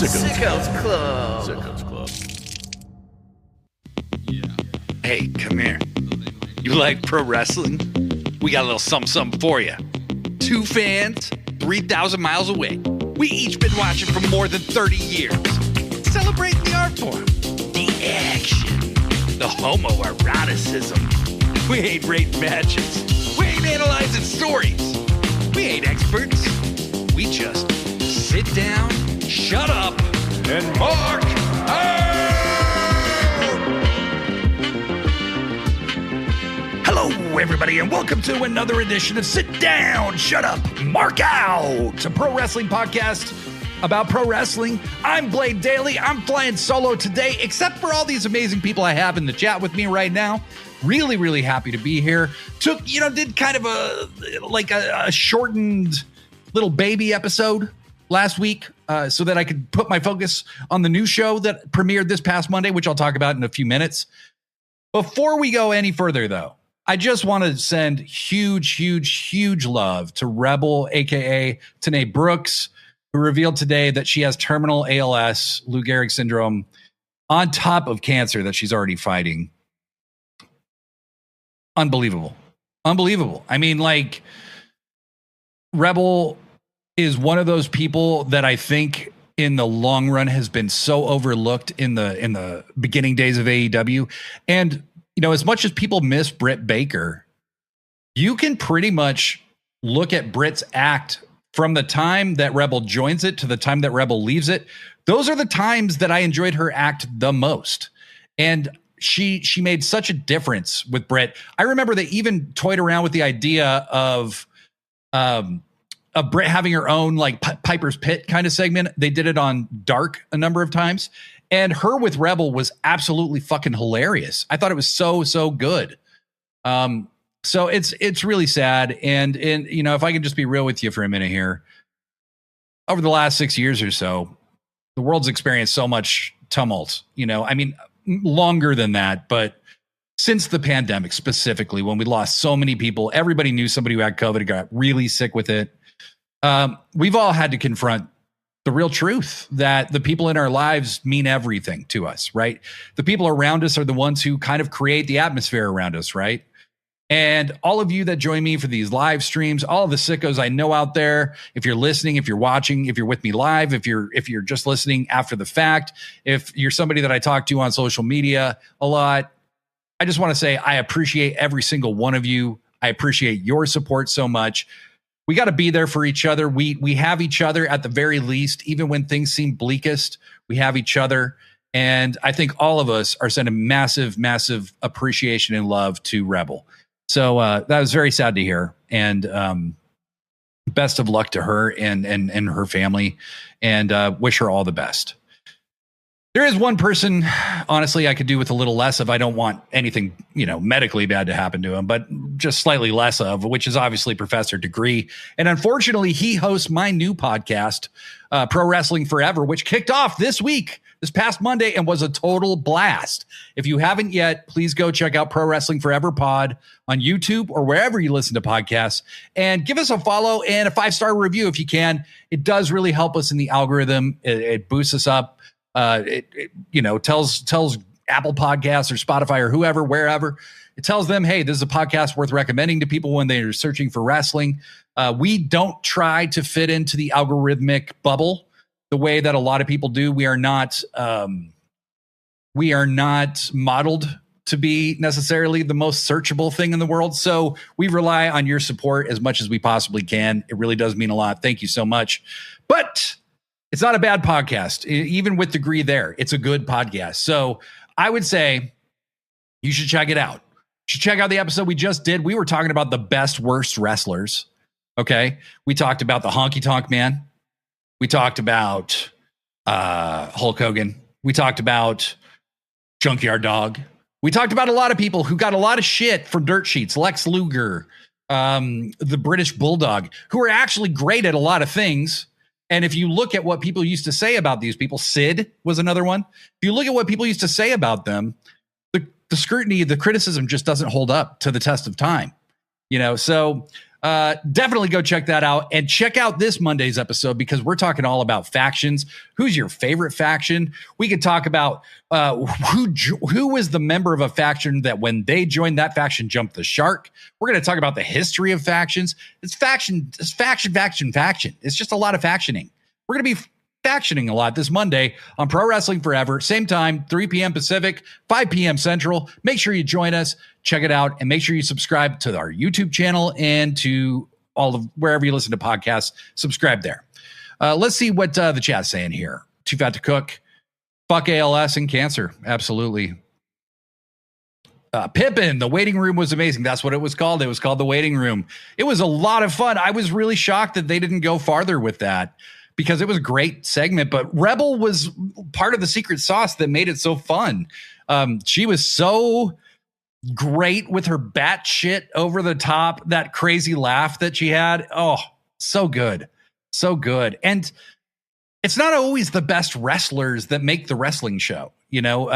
Sickos Club. Sickos Club. Yeah. Hey, come here. You like pro wrestling? We got a little something for you. Two fans, 3,000 miles away. We each been watching for more than 30 years. Celebrating the art form, the action, the homoeroticism. We ain't rating matches. We ain't analyzing stories. We ain't experts. We just sit down, shut up, and mark out! Hello, everybody, and welcome to another edition of Sit Down, Shut Up, Mark Out, a pro wrestling podcast about pro wrestling. I'm Blade Daly. I'm flying solo today, except for all these amazing people I have in the chat with me right now. Really, really happy to be here. Did kind of a shortened little baby episode last week so that I could put my focus on the new show that premiered this past Monday, which I'll talk about in a few minutes. Before we go any further, though, I just want to send huge love to Rebel, a.k.a. Tanae Brooks, who revealed today that she has terminal ALS, Lou Gehrig syndrome, on top of cancer that she's already fighting. Unbelievable. I mean, like, Rebel is one of those people that I think in the long run has been so overlooked in the beginning days of AEW. And, you know, as much as people miss Britt Baker, you can pretty much look at Britt's act from the time that Rebel joins it to the time that Rebel leaves it. Those are the times that I enjoyed her act the most. And she made such a difference with Britt. I remember they even toyed around with the idea of Britt having her own like Piper's Pit kind of segment. They did it on Dark a number of times, and her with Rebel was absolutely fucking hilarious. I thought it was so good. So it's really sad. And you know, if I can just be real with you for a minute here, over the last 6 years or so, the world's experienced so much tumult. You know, I mean, longer than that, but since the pandemic specifically, when we lost so many people, everybody knew somebody who had COVID and got really sick with it. We've all had to confront the real truth that the people in our lives mean everything to us, right? The people around us are the ones who kind of create the atmosphere around us, right? And all of you that join me for these live streams, all of the sickos I know out there, if you're listening, if you're watching, if you're with me live, if you're just listening after the fact, if you're somebody that I talk to on social media a lot, I just want to say I appreciate every single one of you. I appreciate your support so much. We got to be there for each other. We have each other at the very least, even when things seem bleakest, we have each other. And I think all of us are sending massive appreciation and love to Rebel. So that was very sad to hear. And best of luck to her and her family, and wish her all the best. There is one person, honestly, I could do with a little less of. I don't want anything, you know, medically bad to happen to him, but just slightly less of, which is obviously Professor Degree. And unfortunately, he hosts my new podcast, Pro Wrestling Forever, which kicked off this past Monday, and was a total blast. If you haven't yet, please go check out Pro Wrestling Forever Pod on YouTube or wherever you listen to podcasts, and give us a follow and a 5-star review if you can. It does really help us in the algorithm. It boosts us up. It tells Apple Podcasts or Spotify or whoever, wherever, it tells them, hey, this is a podcast worth recommending to people when they're searching for wrestling. We don't try to fit into the algorithmic bubble the way that a lot of people do. We are not modeled to be necessarily the most searchable thing in the world. So we rely on your support as much as we possibly can. It really does mean a lot. Thank you so much. But it's not a bad podcast. Even with Degree there, it's a good podcast. So I would say you should check it out. You should check out the episode we just did. We were talking about the best, worst wrestlers. Okay. We talked about the Honky Tonk Man. We talked about Hulk Hogan. We talked about Junkyard Dog. We talked about a lot of people who got a lot of shit from dirt sheets. Lex Luger, the British Bulldog, who are actually great at a lot of things. And if you look at what people used to say about these people, Sid was another one. If you look at what people used to say about them, the scrutiny, the criticism just doesn't hold up to the test of time. You know, so Definitely go check that out, and check out this Monday's episode because we're talking all about factions. Who's your favorite faction? We could talk about who was the member of a faction that when they joined that faction jumped the shark. We're going to talk about the history of factions. It's faction. It's just a lot of factioning. We're going to be factioning a lot this Monday on Pro Wrestling Forever. Same time, 3 p.m. Pacific, 5 p.m. Central. Make sure you join us, check it out, and make sure you subscribe to our YouTube channel and to all of wherever you listen to podcasts. Subscribe there. Let's see what the chat's saying here. Too Fat to Cook. Fuck ALS and cancer. Absolutely. Pippin, the waiting room was amazing. That's what it was called. It was called the waiting room. It was a lot of fun. I was really shocked that they didn't go farther with that, because it was a great segment, but Rebel was part of the secret sauce that made it so fun. She was so great with her batshit over the top, that crazy laugh that she had. Oh, so good. So good. And it's not always the best wrestlers that make the wrestling show. You know,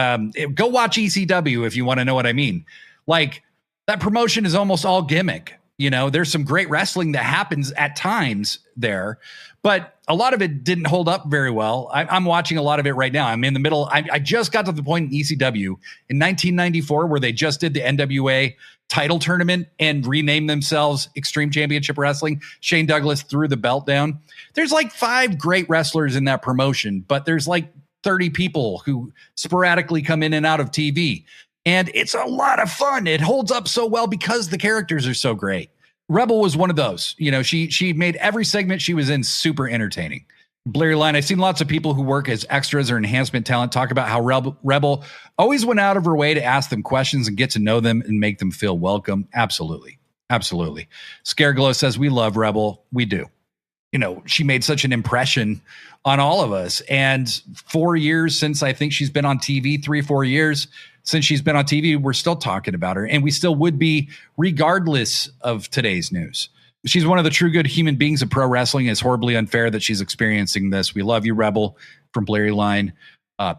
go watch ECW if you want to know what I mean. Like, that promotion is almost all gimmick. You know, there's some great wrestling that happens at times there, but a lot of it didn't hold up very well. I'm watching a lot of it right now. I'm in the middle. I just got to the point in ECW in 1994 where they just did the NWA title tournament and renamed themselves Extreme Championship Wrestling. Shane Douglas threw the belt down. There's like 5 great wrestlers in that promotion, but there's like 30 people who sporadically come in and out of TV. And it's a lot of fun. It holds up so well because the characters are so great. Rebel was one of those. You know, she made every segment she was in super entertaining. Blurry Line, I've seen lots of people who work as extras or enhancement talent talk about how Rebel always went out of her way to ask them questions and get to know them and make them feel welcome. Absolutely. Absolutely. Scareglow says, we love Rebel. We do. You know, she made such an impression on all of us. And 4 years since I think she's been on TV, 3-4 years since she's been on TV, we're still talking about her, and we still would be regardless of today's news. She's one of the true good human beings of pro wrestling. It's horribly unfair that she's experiencing this. We love you, Rebel, from Blurry Line.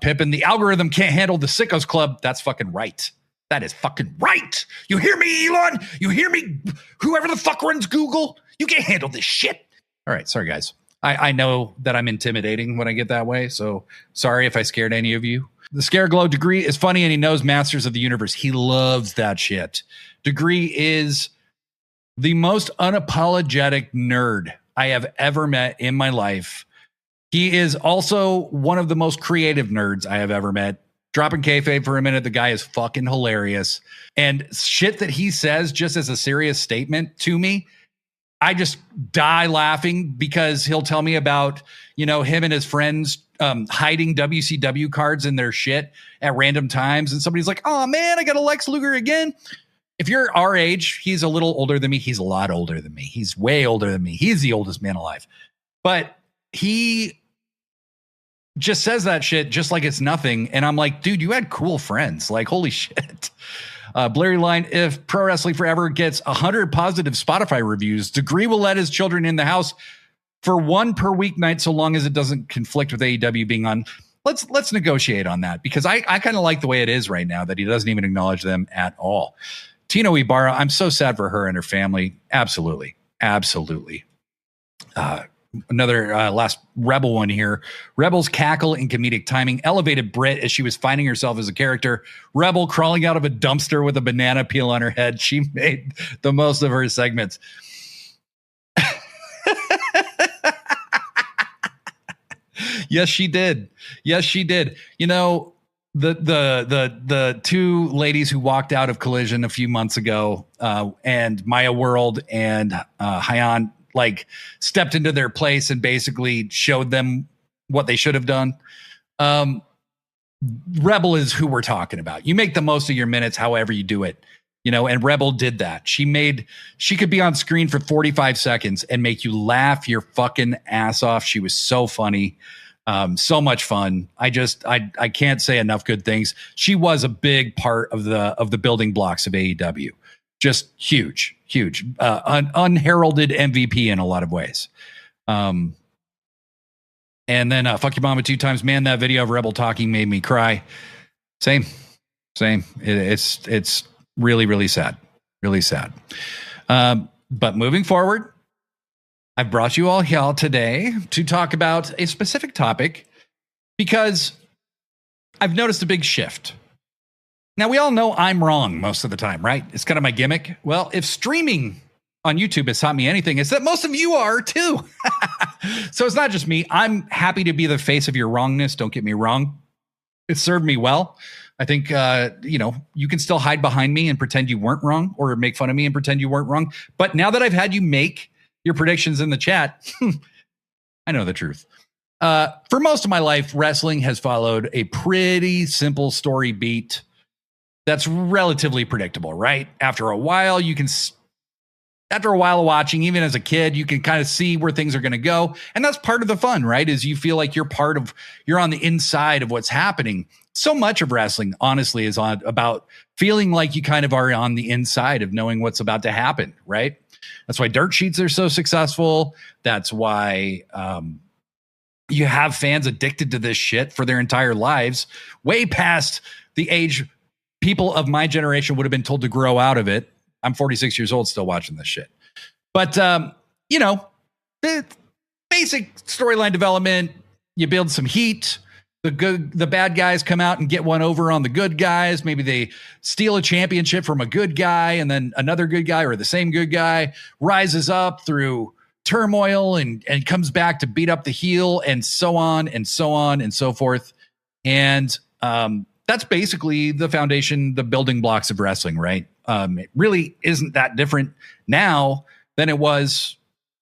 Pippin, the algorithm can't handle the Sickos Club. That's fucking right. That is fucking right. You hear me, Elon? You hear me? Whoever the fuck runs Google, you can't handle this shit. All right. Sorry, guys. I know that I'm intimidating when I get that way, so sorry if I scared any of you. The Scareglow, Degree is funny, and he knows Masters of the Universe. He loves that shit. Degree is the most unapologetic nerd I have ever met in my life. He is also one of the most creative nerds I have ever met. Dropping kayfabe for a minute, the guy is fucking hilarious. And shit that he says just as a serious statement to me, I just die laughing, because he'll tell me about, you know, him and his friends hiding WCW cards in their shit at random times. And somebody's like, oh man, I got a Lex Luger again. If you're our age, he's a little older than me. He's a lot older than me. He's way older than me. He's the oldest man alive. But he just says that shit just like it's nothing. And I'm like, dude, you had cool friends. Like, holy shit. Blurry Line, if Pro Wrestling Forever gets 100 positive Spotify reviews, Degree will let his children in the house for 1 per weeknight, so long as it doesn't conflict with AEW being on. Let's negotiate on that, because I kind of like the way it is right now, that he doesn't even acknowledge them at all. Tino Ibarra, I'm so sad for her and her family. Absolutely. Absolutely. Another last Rebel one here. Rebel's cackle and comedic timing elevated Britt as she was finding herself as a character. Rebel crawling out of a dumpster with a banana peel on her head. She made the most of her segments. Yes, she did. Yes, she did. You know, the 2 ladies who walked out of Collision a few months ago, and Maya World and Hyan, like, stepped into their place and basically showed them what they should have done. Rebel is who we're talking about. You make the most of your minutes however you do it, you know, and Rebel did that. She could be on screen for 45 seconds and make you laugh your fucking ass off. She was so funny. So much fun. I can't say enough good things. She was a big part of the building blocks of AEW. Just huge, unheralded MVP in a lot of ways. And then fuck your mama 2 times. Man, that video of Rebel talking made me cry. Same. It's really, really sad. Really sad. But moving forward, I've brought you all here today to talk about a specific topic because I've noticed a big shift. Now, we all know I'm wrong most of the time, right? It's kind of my gimmick. Well, if streaming on YouTube has taught me anything, it's that most of you are too. So it's not just me. I'm happy to be the face of your wrongness. Don't get me wrong. It served me well. I think, you can still hide behind me and pretend you weren't wrong, or make fun of me and pretend you weren't wrong. But now that I've had you make your predictions in the chat, I know the truth. For most of my life, wrestling has followed a pretty simple story beat that's relatively predictable, right? After a while of watching, even as a kid, you can kind of see where things are going to go. And that's part of the fun, right? Is you feel like you're on the inside of what's happening. So much of wrestling, honestly, is about feeling like you kind of are on the inside of knowing what's about to happen, right? That's why dirt sheets are so successful. That's why you have fans addicted to this shit for their entire lives, way past the age people of my generation would have been told to grow out of it. I'm 46 years old, still watching this shit. But, the basic storyline development, you build some heat. The bad guys come out and get one over on the good guys. Maybe they steal a championship from a good guy, and then another good guy or the same good guy rises up through turmoil and comes back to beat up the heel, and so on and so on and so forth. And that's basically the foundation, the building blocks of wrestling, right? It really isn't that different now than it was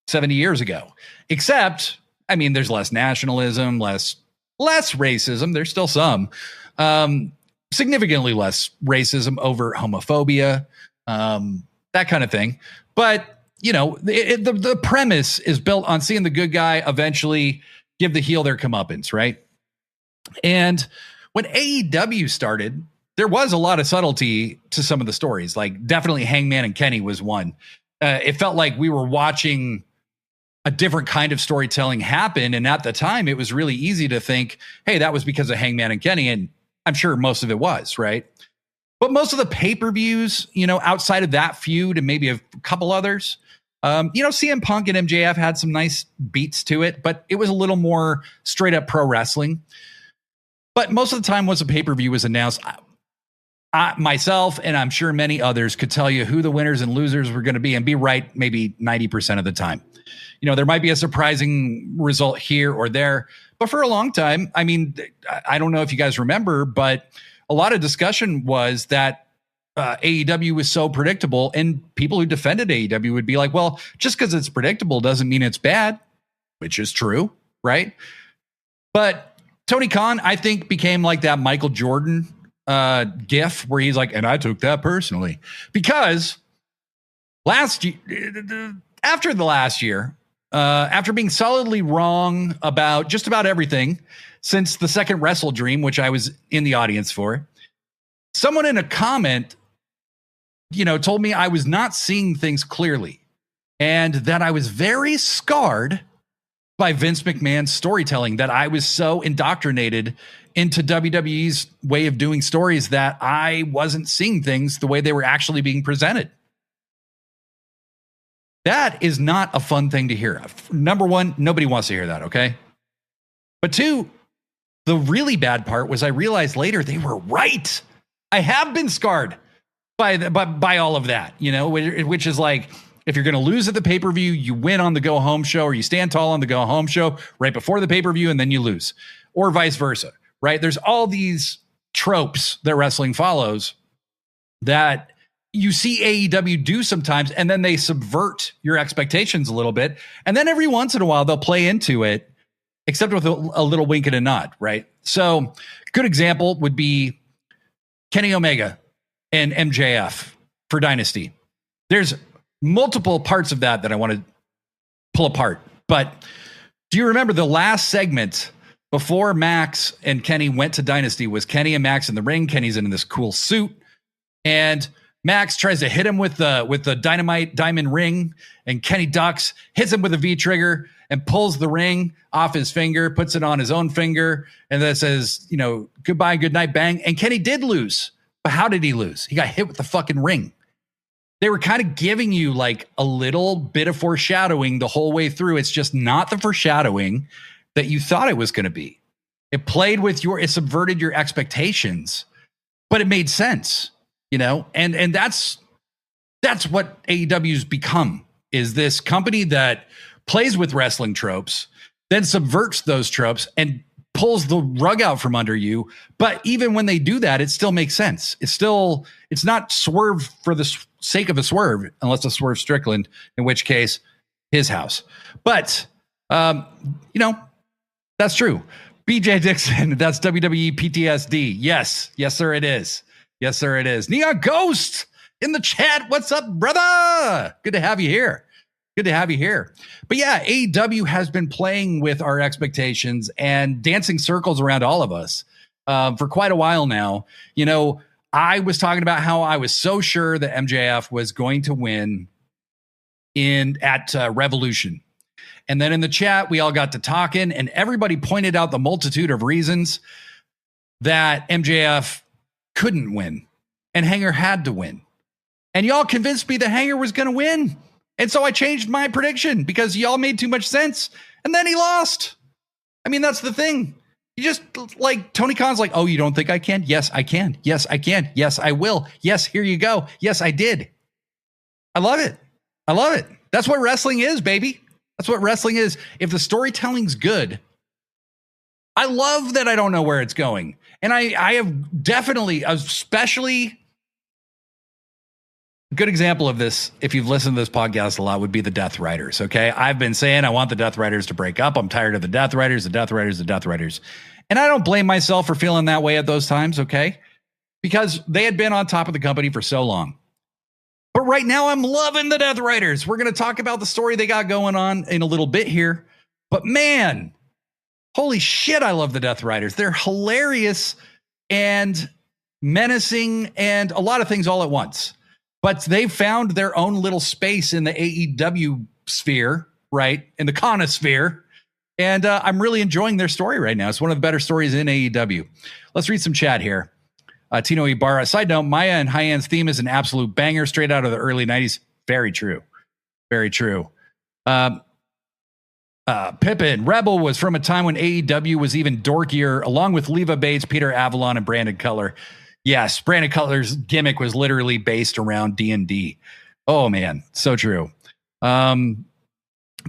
70 years ago. Except, there's less nationalism, less racism. There's still some, significantly less racism over homophobia, that kind of thing. But, the premise is built on seeing the good guy eventually give the heel their comeuppance, right? And when AEW started, there was a lot of subtlety to some of the stories. Like, definitely Hangman and Kenny was one. It felt like we were watching a different kind of storytelling happen. And at the time, it was really easy to think, hey, that was because of Hangman and Kenny. And I'm sure most of it was, right? But most of the pay-per-views, outside of that feud and maybe a couple others, CM Punk and MJF had some nice beats to it, but it was a little more straight up pro wrestling. But most of the time, once a pay-per-view was announced, I myself, and I'm sure many others, could tell you who the winners and losers were going to be, and be right maybe 90% of the time. There might be a surprising result here or there, but for a long time, I don't know if you guys remember, but a lot of discussion was that AEW was so predictable, and people who defended AEW would be like, well, just because it's predictable doesn't mean it's bad, which is true, right? But Tony Khan, I think, became like that Michael Jordan gif where he's like, and I took that personally, because after the last year, after being solidly wrong about just about everything since the second Wrestle Dream, which I was in the audience for, someone in a comment, told me I was not seeing things clearly, and that I was very scarred by Vince McMahon's storytelling, that I was so indoctrinated into WWE's way of doing stories that I wasn't seeing things the way they were actually being presented. That is not a fun thing to hear. Number one, nobody wants to hear that, okay? But two, the really bad part was I realized later they were right. I have been scarred by all of that, which is like, if you're going to lose at the pay-per-view, you win on the go-home show, or you stand tall on the go-home show right before the pay-per-view, and then you lose, or vice versa, right? There's all these tropes that wrestling follows that you see AEW do sometimes, and then they subvert your expectations a little bit. And then every once in a while, they'll play into it, except with a little wink and a nod, right? So good example would be Kenny Omega and MJF for Dynasty. There's multiple parts of that I want to pull apart. But do you remember the last segment before Max and Kenny went to Dynasty was Kenny and Max in the ring? Kenny's in this cool suit, and Max tries to hit him with the dynamite diamond ring, and Kenny ducks, hits him with a V trigger, and pulls the ring off his finger, puts it on his own finger, and then says, goodbye, good night, bang. And Kenny did lose. But how did he lose? He got hit with the fucking ring. they were kind of giving you like a little bit of foreshadowing the whole way through. It's just not the foreshadowing that you thought it was going to be. It played with it subverted your expectations, but it made sense, you know? And that's what AEW's become, is this company that plays with wrestling tropes, then subverts those tropes and pulls the rug out from under you. But even when they do that, it still makes sense. It's not swerve for the sake of a swerve, unless it's Swerve Strickland, in which case his house. But, you know, that's true. BJ Dixon, that's WWE PTSD. Yes, sir, it is. Yes, sir, it is. Neon Ghost in the chat. What's up, brother? Good to have you here. But yeah, AEW has been playing with our expectations and dancing circles around all of us for quite a while now. You know, I was talking about how I was so sure that MJF was going to win at Revolution. And then in the chat, we all got to talking and everybody pointed out the multitude of reasons that MJF couldn't win and Hanger had to win. And y'all convinced me that Hanger was going to win. And so I changed my prediction because y'all made too much sense. And then he lost. I mean, that's the thing. You just like Tony Khan's like, oh, you don't think I can? Yes, I can. Yes, I can. Yes, I will. Yes, here you go. Yes, I did. I love it. That's what wrestling is, baby. That's what wrestling is. If the storytelling's good, I love that I don't know where it's going. And I have definitely, especially a good example of this, if you've listened to this podcast a lot, would be the Death Riders. Okay. I've been saying I want the Death Riders to break up. I'm tired of the Death Riders. And I don't blame myself for feeling that way at those times. Okay. Because they had been on top of the company for so long. But right now I'm loving the Death Riders. We're going to talk about the story they got going on in a little bit here. But man, holy shit, I love the Death Riders. They're hilarious and menacing and a lot of things all at once. But they found their own little space in the AEW sphere, right? In the Conosphere. And I'm really enjoying their story right now. It's one of the better stories in AEW. Let's read some chat here. Tino Ibarra. Side note, Maya and Hyan's theme is an absolute banger straight out of the early 90s. Very true. Pippin. Rebel was from a time when AEW was even dorkier, along with Leva Bates, Peter Avalon, and Brandon Cutler. Yes, Brandon Cutler's gimmick was literally based around D&D. Oh, man, so true. Tino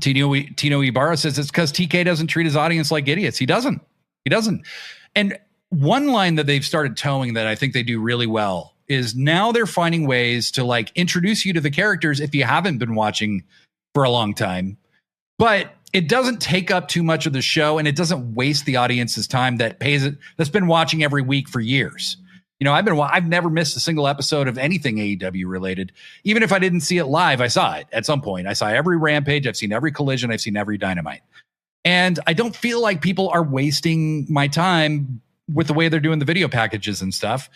Ibarra says it's because TK doesn't treat his audience like idiots. He doesn't. And one line that they've started towing that I think they do really well is now they're finding ways to like introduce you to the characters if you haven't been watching for a long time. But it doesn't take up too much of the show and it doesn't waste the audience's time that's been watching every week for years. You know, I've never missed a single episode of anything AEW related. Even if I didn't see it live, I saw it at some point. I saw every Rampage. I've seen every Collision. I've seen every Dynamite. And I don't feel like people are wasting my time with the way they're doing the video packages and stuff.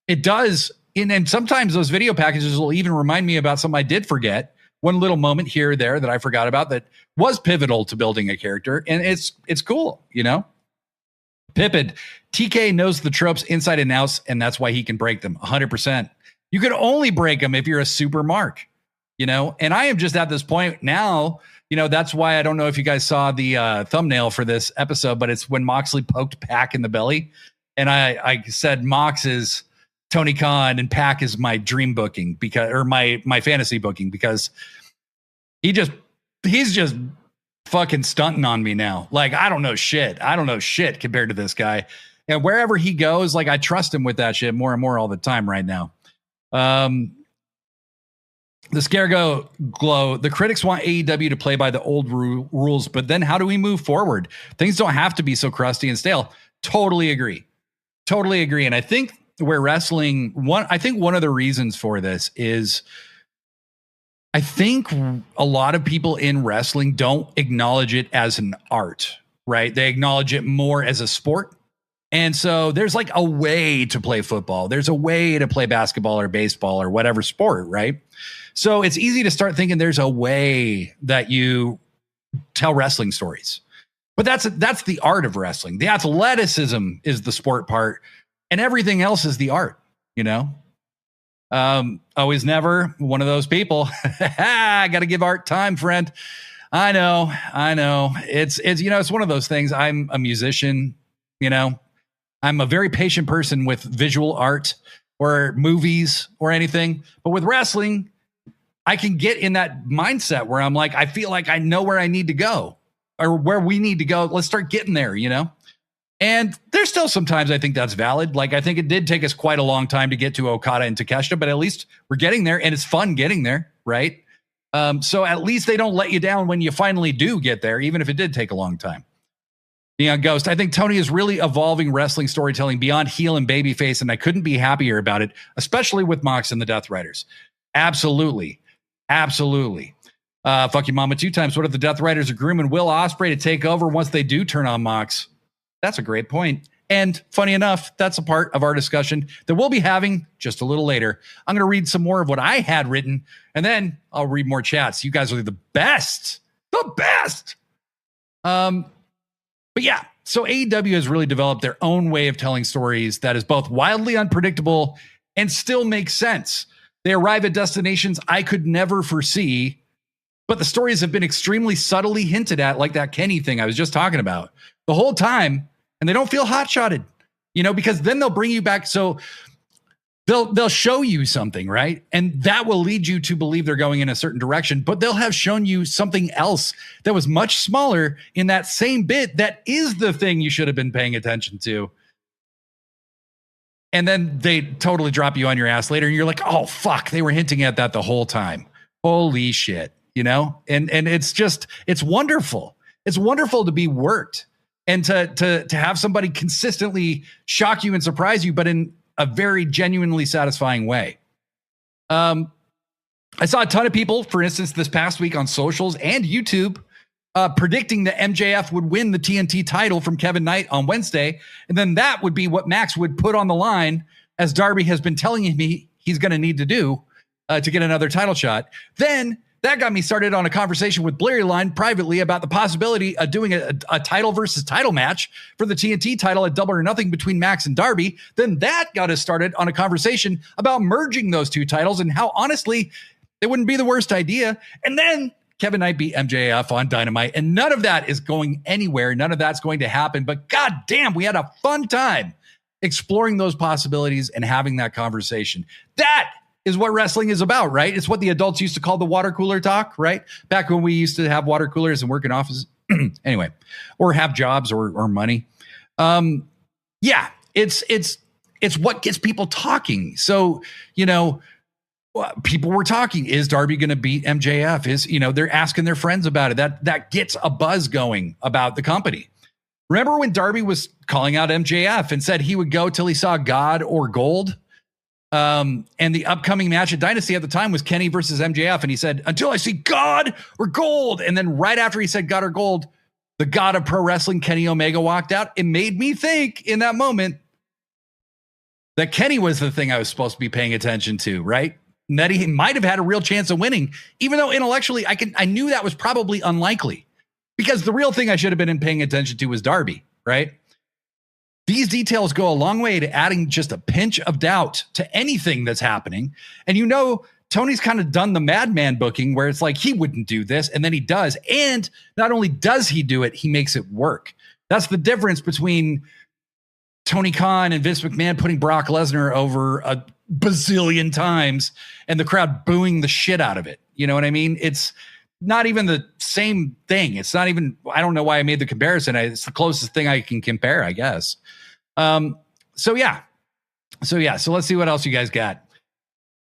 It does. And sometimes those video packages will even remind me about something I did forget. One little moment here or there that I forgot about that was pivotal to building a character. And it's cool, you know? Pippin, TK knows the tropes inside and out, and that's why he can break them 100%. You can only break them if you're a super mark, you know? And I am just at this point now, you know, that's why I don't know if you guys saw the thumbnail for this episode, but it's when Moxley poked Pac in the belly. And I said Mox is Tony Khan and Pac is my dream booking or my fantasy booking because he's just fucking stunting on me now. Like, I don't know shit compared to this guy. And wherever he goes, like I trust him with that shit more and more all the time right now. The Scarego Glow, the critics want AEW to play by the old rules, but then how do we move forward? Things don't have to be so crusty and stale. Totally agree. And I think where wrestling, one of the reasons for this is I think a lot of people in wrestling don't acknowledge it as an art, right? They acknowledge it more as a sport. And so there's like a way to play football. There's a way to play basketball or baseball or whatever sport, right? So it's easy to start thinking there's a way that you tell wrestling stories. But that's the art of wrestling. The athleticism is the sport part and everything else is the art, you know? Always never one of those people. I got to give art time, friend. I know. It's, it's one of those things. I'm a musician, I'm a very patient person with visual art or movies or anything. But with wrestling, I can get in that mindset where I'm like, I feel like I know where I need to go or where we need to go. Let's start getting there, And there's still sometimes I think that's valid. Like, I think it did take us quite a long time to get to Okada and Takeshita, but at least we're getting there and it's fun getting there, right? So at least they don't let you down when you finally do get there, even if it did take a long time. Neon Ghost, I think Tony is really evolving wrestling storytelling beyond heel and babyface, and I couldn't be happier about it, especially with Mox and the Death Riders. Absolutely. Fuck you, Mama, 2 times. What if the Death Riders are grooming Will Ospreay to take over once they do turn on Mox? That's a great point. And funny enough, that's a part of our discussion that we'll be having just a little later. I'm going to read some more of what I had written, and then I'll read more chats. You guys are the best. But yeah, so AEW has really developed their own way of telling stories that is both wildly unpredictable and still makes sense. They arrive at destinations I could never foresee, but the stories have been extremely subtly hinted at, like that Kenny thing I was just talking about the whole time, and they don't feel hot-shotted, because then they'll bring you back. So they'll show you something, right? And that will lead you to believe they're going in a certain direction, but they'll have shown you something else that was much smaller in that same bit that is the thing you should have been paying attention to. And then they totally drop you on your ass later and you're like, oh, fuck, they were hinting at that the whole time. Holy shit, And it's wonderful. It's wonderful to be worked and to have somebody consistently shock you and surprise you, but in a very genuinely satisfying way. I saw a ton of people, for instance, this past week on socials and YouTube, predicting that MJF would win the TNT title from Kevin Knight on Wednesday. And then that would be what Max would put on the line, as Darby has been telling him he's going to need to do to get another title shot. Then that got me started on a conversation with Blurryline privately about the possibility of doing a title versus title match for the TNT title at Double or Nothing between Max and Darby. Then that got us started on a conversation about merging those two titles and how, honestly, it wouldn't be the worst idea. And then Kevin Knight beat MJF on Dynamite, and none of that is going anywhere. None of that's going to happen. But goddamn, we had a fun time exploring those possibilities and having that conversation. That is what wrestling is about, right? It's what the adults used to call the water cooler talk, right? Back when we used to have water coolers and work in offices. Anyway, or have jobs or money. Yeah, it's what gets people talking. So, people were talking, is Darby going to beat MJF? Is, they're asking their friends about it. That gets a buzz going about the company. Remember when Darby was calling out MJF and said he would go till he saw God or gold? And the upcoming match at Dynasty at the time was Kenny versus MJF. And he said, until I see God or gold. And then right after he said God or gold, the god of pro wrestling, Kenny Omega, walked out. It made me think in that moment that Kenny was the thing I was supposed to be paying attention to, right? And that he might have had a real chance of winning, even though intellectually I knew that was probably unlikely, because the real thing I should have been paying attention to was Darby, right? These details go a long way to adding just a pinch of doubt to anything that's happening. And Tony's kind of done the madman booking where it's like, he wouldn't do this. And then he does. And not only does he do it, he makes it work. That's the difference between Tony Khan and Vince McMahon putting Brock Lesnar over a bazillion times and the crowd booing the shit out of it. You know what I mean? It's not even the same thing. It's not even, I don't know why I made the comparison. It's the closest thing I can compare, I guess. So let's see what else you guys got.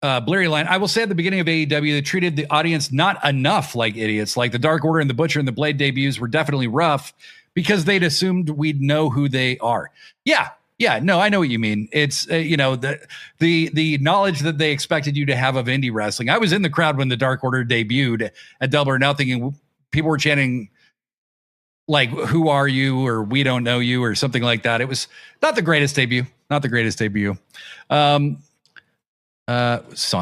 Blurryline, I will say at the beginning of AEW, they treated the audience not enough like idiots. Like the Dark Order and the Butcher and the Blade debuts were definitely rough because they'd assumed we'd know who they are. Yeah, no, I know what you mean. It's the knowledge that they expected you to have of indie wrestling. I was in the crowd when the Dark Order debuted at Double or Nothing, and people were chanting like, "Who are you?" or "We don't know you," or something like that. It was not the greatest debut. Saw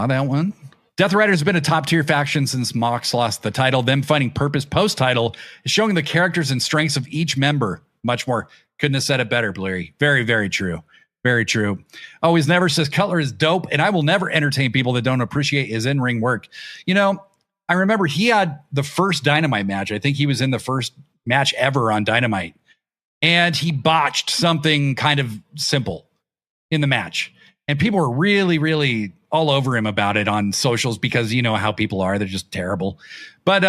that one. Death Riders have been a top tier faction since Mox lost the title. Them finding purpose post title is showing the characters and strengths of each member much more. Couldn't have said it better, Blurry. Very, very true. Very true. Always Never says Cutler is dope, and I will never entertain people that don't appreciate his in-ring work. You know, I remember he had the first Dynamite match. I think he was in the first match ever on Dynamite, and he botched something kind of simple in the match. And people were really, really all over him about it on socials because you know how people are. They're just terrible. But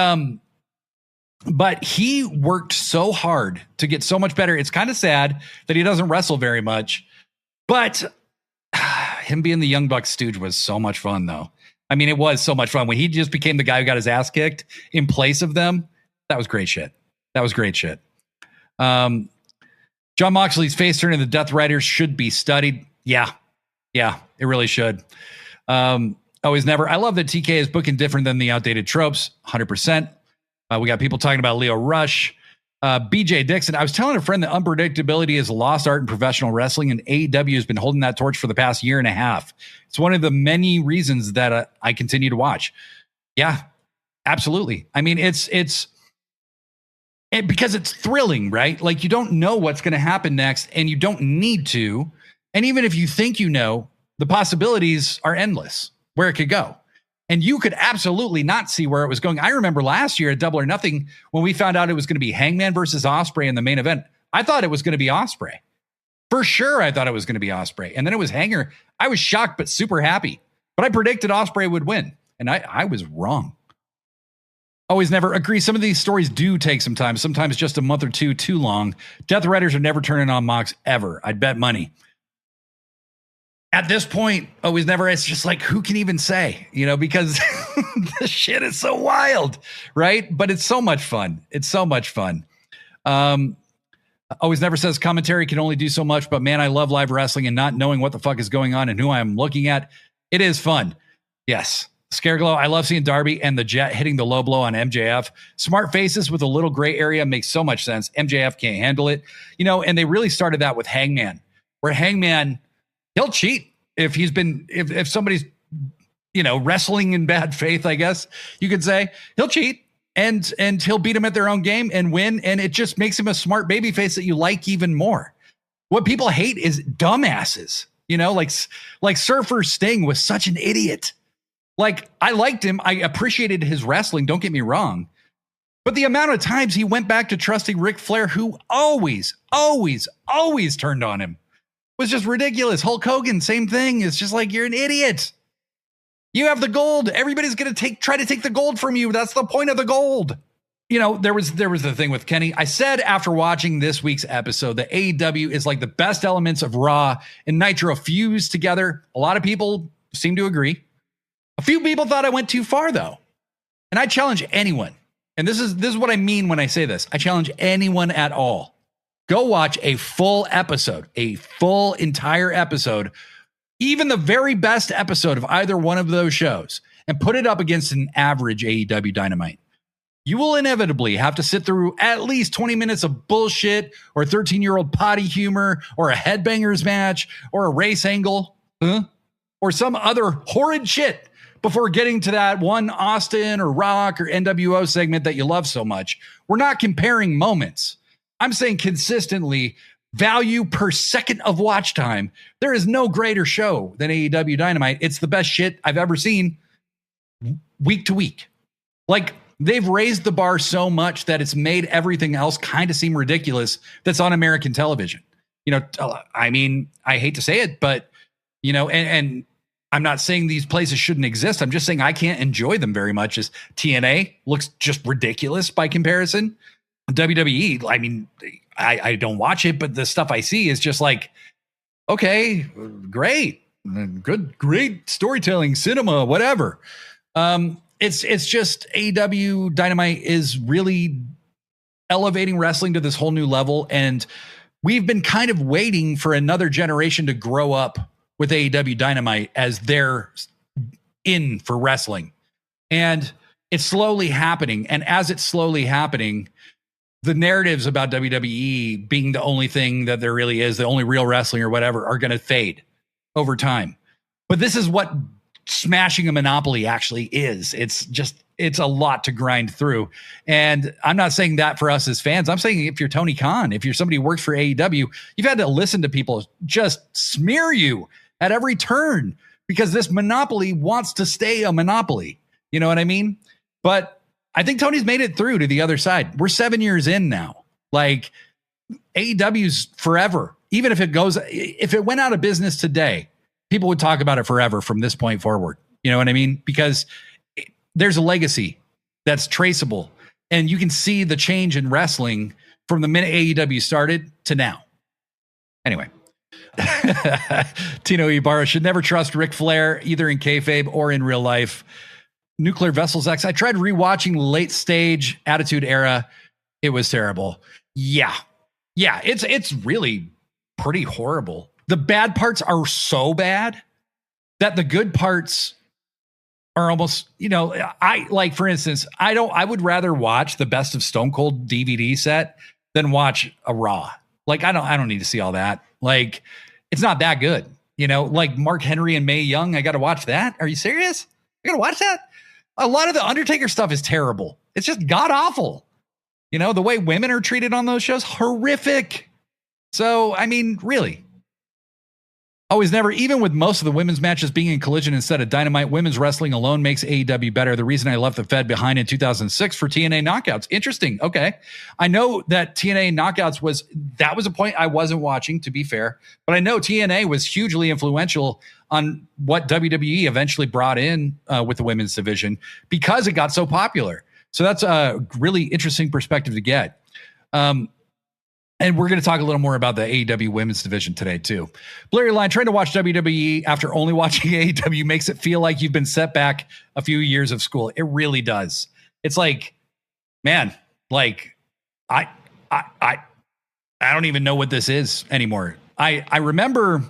he worked so hard to get so much better. It's kind of sad that he doesn't wrestle very much. But him being the Young Bucks stooge was so much fun, though. I mean, it was so much fun. When he just became the guy who got his ass kicked in place of them, that was great shit. That was great shit. Jon Moxley's face turn in the Death Riders should be studied. Yeah, it really should. Always Never. I love that TK is booking different than the outdated tropes. 100%. We got people talking about Leo Rush. BJ Dixon. I was telling a friend that unpredictability is a lost art in professional wrestling, and AEW has been holding that torch for the past year and a half. It's one of the many reasons that I continue to watch. Yeah, absolutely. I mean, it's because it's thrilling, right? Like you don't know what's going to happen next, and you don't need to. And even if you think you know, the possibilities are endless where it could go. And you could absolutely not see where it was going. I remember last year at Double or Nothing when we found out it was going to be Hangman versus Ospreay in the main event. I thought it was going to be Ospreay. For sure, I thought it was going to be Ospreay. And then it was Hanger. I was shocked but super happy. But I predicted Ospreay would win. And I was wrong. Always Never agree. Some of these stories do take some time. Sometimes just a month or two too long. Death Riders are never turning on Mox ever. I'd bet money. At this point, Always Never, it's just like, who can even say, you know, because the shit is so wild, right? But it's so much fun. It's so much fun. Always Never says commentary can only do so much, but man, I love live wrestling and not knowing what the fuck is going on and who I'm looking at. It is fun. Yes. Scareglow, I love seeing Darby and the Jet hitting the low blow on MJF. Smart faces with a little gray area makes so much sense. MJF can't handle it, you know, and they really started that with Hangman, where Hangman, he'll cheat if he's been, if somebody's, you know, wrestling in bad faith, I guess you could say. He'll cheat and he'll beat them at their own game and win. And it just makes him a smart babyface that you like even more. What people hate is dumbasses, you know, like Surfer Sting was such an idiot. Like, I liked him. I appreciated his wrestling. Don't get me wrong. But the amount of times he went back to trusting Ric Flair, who always turned on him, was just ridiculous. Hulk Hogan, same thing. It's just like, you're an idiot. You have the gold. Everybody's going to try to take the gold from you. That's the point of the gold. You know, there was the thing with Kenny. I said after watching this week's episode that AEW is like the best elements of Raw and Nitro fused together. A lot of people seem to agree. A few people thought I went too far, though. And I challenge anyone. And this is what I mean when I say this. I challenge anyone at all. Go watch a full episode, a full entire episode, even the very best episode of either one of those shows, and put it up against an average AEW Dynamite. You will inevitably have to sit through at least 20 minutes of bullshit or 13-year-old potty humor or a headbangers match or a race angle or some other horrid shit before getting to that one Austin or Rock or NWO segment that you love so much. We're not comparing moments. I'm saying consistently, value per second of watch time. There is no greater show than AEW Dynamite. It's the best shit I've ever seen week to week. Like, they've raised the bar so much that it's made everything else kind of seem ridiculous that's on American television. You know, I mean, I hate to say it, but, you know, and I'm not saying these places shouldn't exist. I'm just saying I can't enjoy them very much, as TNA looks just ridiculous by comparison. WWE, I mean, I don't watch it, but the stuff I see is just like, okay, great, great storytelling, cinema, whatever. It's just AEW Dynamite is really elevating wrestling to this whole new level. And we've been kind of waiting for another generation to grow up with AEW Dynamite as they're in for wrestling. And it's slowly happening. And as it's slowly happening, the narratives about WWE being the only thing that there really is, the only real wrestling or whatever, are going to fade over time. But this is what smashing a monopoly actually is. It's a lot to grind through. And I'm not saying that for us as fans. I'm saying if you're Tony Khan, if you're somebody who works for AEW, you've had to listen to people just smear you at every turn because this monopoly wants to stay a monopoly. You know what I mean? But I think Tony's made it through to the other side. We're 7 years in now. Like AEW's forever. Even if it went out of business today, people would talk about it forever from this point forward. You know what I mean? Because there's a legacy that's traceable, and you can see the change in wrestling from the minute AEW started to now. Anyway, Tino Ibarra should never trust Ric Flair either in kayfabe or in real life. Nuclear Vessels X. I tried rewatching Late Stage Attitude Era. It was terrible. Yeah, it's really pretty horrible. The bad parts are so bad that the good parts are almost, for instance, I would rather watch the Best of Stone Cold DVD set than watch a Raw. Like, I don't need to see all that. Like, it's not that good. Like Mark Henry and Mae Young. I got to watch that. Are you serious? I got to watch that. A lot of the Undertaker stuff is terrible. It's just god awful. The way women are treated on those shows, horrific. So, I mean, really. Always never, even with most of the women's matches being in Collision instead of Dynamite, women's wrestling alone makes AEW better. The reason I left the Fed behind in 2006 for TNA Knockouts. Interesting. Okay. I know that TNA Knockouts was a point I wasn't watching, to be fair, but I know TNA was hugely influential on what WWE eventually brought in with the women's division because it got so popular. So that's a really interesting perspective to get. And we're going to talk a little more about the AEW women's division today, too. Blurry Line, trying to watch WWE after only watching AEW makes it feel like you've been set back a few years of school. It really does. It's like, man, like, I don't even know what this is anymore. I remember,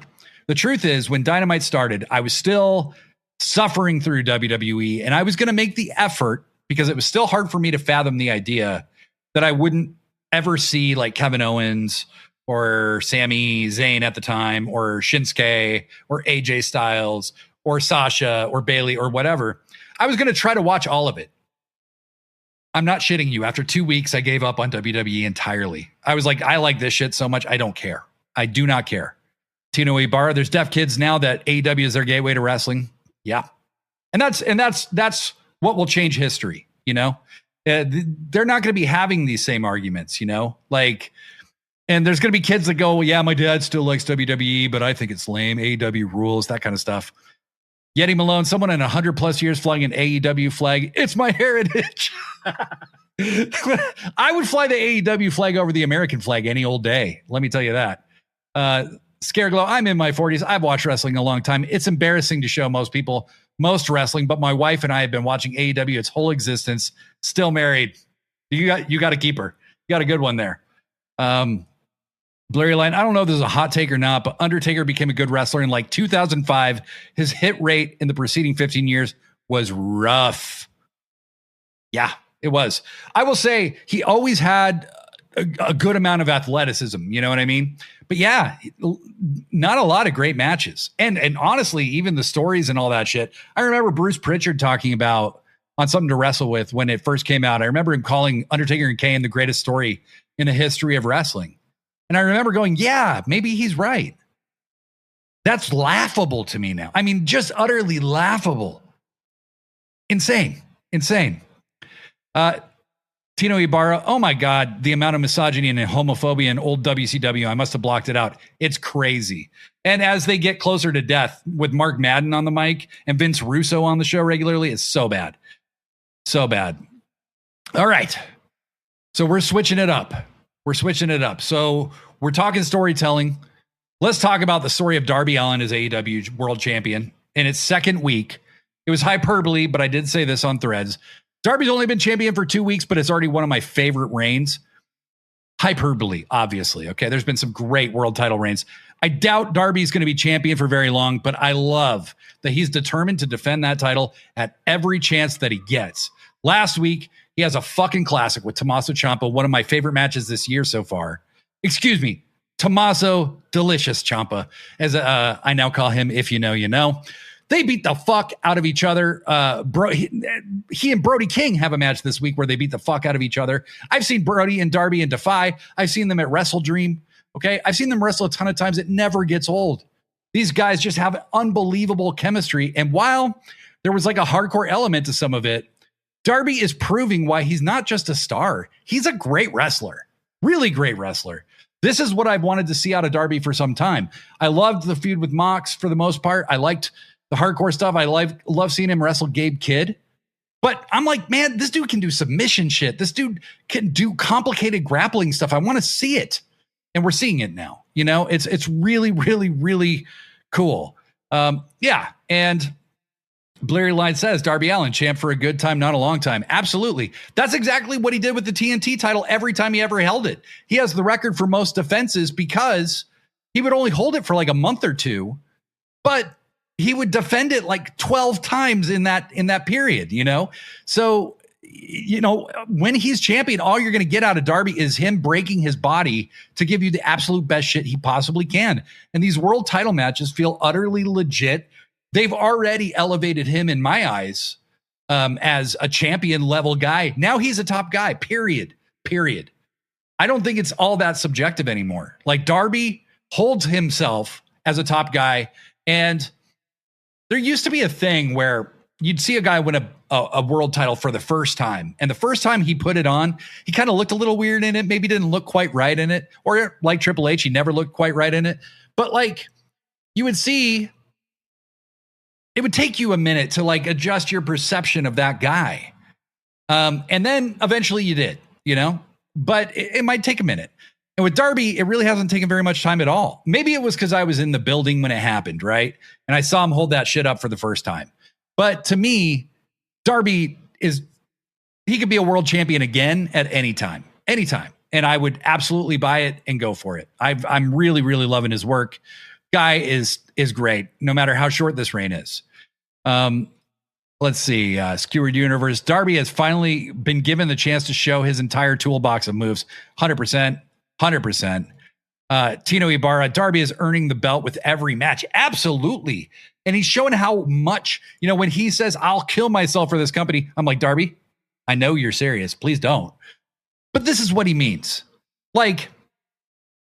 the truth is, when Dynamite started, I was still suffering through WWE, and I was going to make the effort because it was still hard for me to fathom the idea that I wouldn't ever see like Kevin Owens or Sami Zayn at the time, or Shinsuke or AJ Styles or Sasha or Bayley or whatever. I was going to try to watch all of it. I'm not shitting you. After 2 weeks, I gave up on WWE entirely. I was like, I like this shit so much. I don't care. I do not care. Tino Ibarra, there's deaf kids now that AEW is their gateway to wrestling. Yeah. And that's what will change history, they're not going to be having these same arguments, like, and there's going to be kids that go, well, yeah, my dad still likes WWE, but I think it's lame. AEW rules, that kind of stuff. Yeti Malone, someone in 100+ years flying an AEW flag. It's my heritage. I would fly the AEW flag over the American flag any old day. Let me tell you that. Scareglow, I'm in my 40s. I've watched wrestling a long time. It's embarrassing to show most people most wrestling, but my wife and I have been watching AEW its whole existence. Still married. You got to keep her. You got a good one there. Blurry Line, I don't know if this is a hot take or not, but Undertaker became a good wrestler in like 2005. His hit rate in the preceding 15 years was rough. Yeah, it was. I will say he always had a good amount of athleticism. You know what I mean? But yeah, not a lot of great matches. And honestly, even the stories and all that shit. I remember Bruce Pritchard talking about on Something to Wrestle With when it first came out. I remember him calling Undertaker and Kane the greatest story in the history of wrestling. And I remember going, yeah, maybe he's right. That's laughable to me now. I mean, just utterly laughable. Insane. Tino Ibarra, oh my God, the amount of misogyny and homophobia in old WCW, I must have blocked it out. It's crazy. And as they get closer to death with Mark Madden on the mic and Vince Russo on the show regularly, it's so bad. So bad. All right. So we're switching it up. So we're talking storytelling. Let's talk about the story of Darby Allin as AEW world champion in its second week. It was hyperbole, but I did say this on Threads. Darby's only been champion for 2 weeks, but it's already one of my favorite reigns. Hyperbole, obviously. Okay, there's been some great world title reigns. I doubt Darby's going to be champion for very long, but I love that he's determined to defend that title at every chance that he gets. Last week, he has a fucking classic with Tommaso Ciampa, one of my favorite matches this year so far. Excuse me, Tommaso Delicious Ciampa, as I now call him, if you know, you know. They beat the fuck out of each other. He and Brody King have a match this week where they beat the fuck out of each other. I've seen Brody and Darby in Defy. I've seen them at Wrestle Dream. Okay. I've seen them wrestle a ton of times. It never gets old. These guys just have unbelievable chemistry. And while there was like a hardcore element to some of it, Darby is proving why he's not just a star. He's a great wrestler, really great wrestler. This is what I've wanted to see out of Darby for some time. I loved the feud with Mox for the most part. I liked the hardcore stuff. I love seeing him wrestle Gabe Kidd. But I'm like, man, this dude can do submission shit. This dude can do complicated grappling stuff. I want to see it. And we're seeing it now. You know, it's really, really, really cool. Yeah. And Blurry Line says Darby Allin, champ for a good time, not a long time. Absolutely. That's exactly what he did with the TNT title every time he ever held it. He has the record for most defenses because he would only hold it for like a month or two, but he would defend it like 12 times in that period, you know? So, you know, when he's champion, all you're going to get out of Darby is him breaking his body to give you the absolute best shit he possibly can. And these world title matches feel utterly legit. They've already elevated him in my eyes as a champion level guy. Now he's a top guy, period. I don't think it's all that subjective anymore. Like Darby holds himself as a top guy. And there used to be a thing where you'd see a guy win a world title for the first time. And the first time he put it on, he kind of looked a little weird in it. Maybe didn't look quite right in it. Or like Triple H, he never looked quite right in it. But like you would see, it would take you a minute to like adjust your perception of that guy. And then eventually you did, you know, but it might take a minute. And with Darby, it really hasn't taken very much time at all. Maybe it was because I was in the building when it happened, right? And I saw him hold that shit up for the first time. But to me, Darby he could be a world champion again at any time. And I would absolutely buy it and go for it. I'm really, really loving his work. Guy is great, no matter how short this reign is. Let's see. Skewered Universe. Darby has finally been given the chance to show his entire toolbox of moves. 100%. Tino Ibarra. Darby is earning the belt with every match. Absolutely. And he's showing how much, you know, when he says, I'll kill myself for this company, I'm like, Darby, I know you're serious. Please don't. But this is what he means. Like,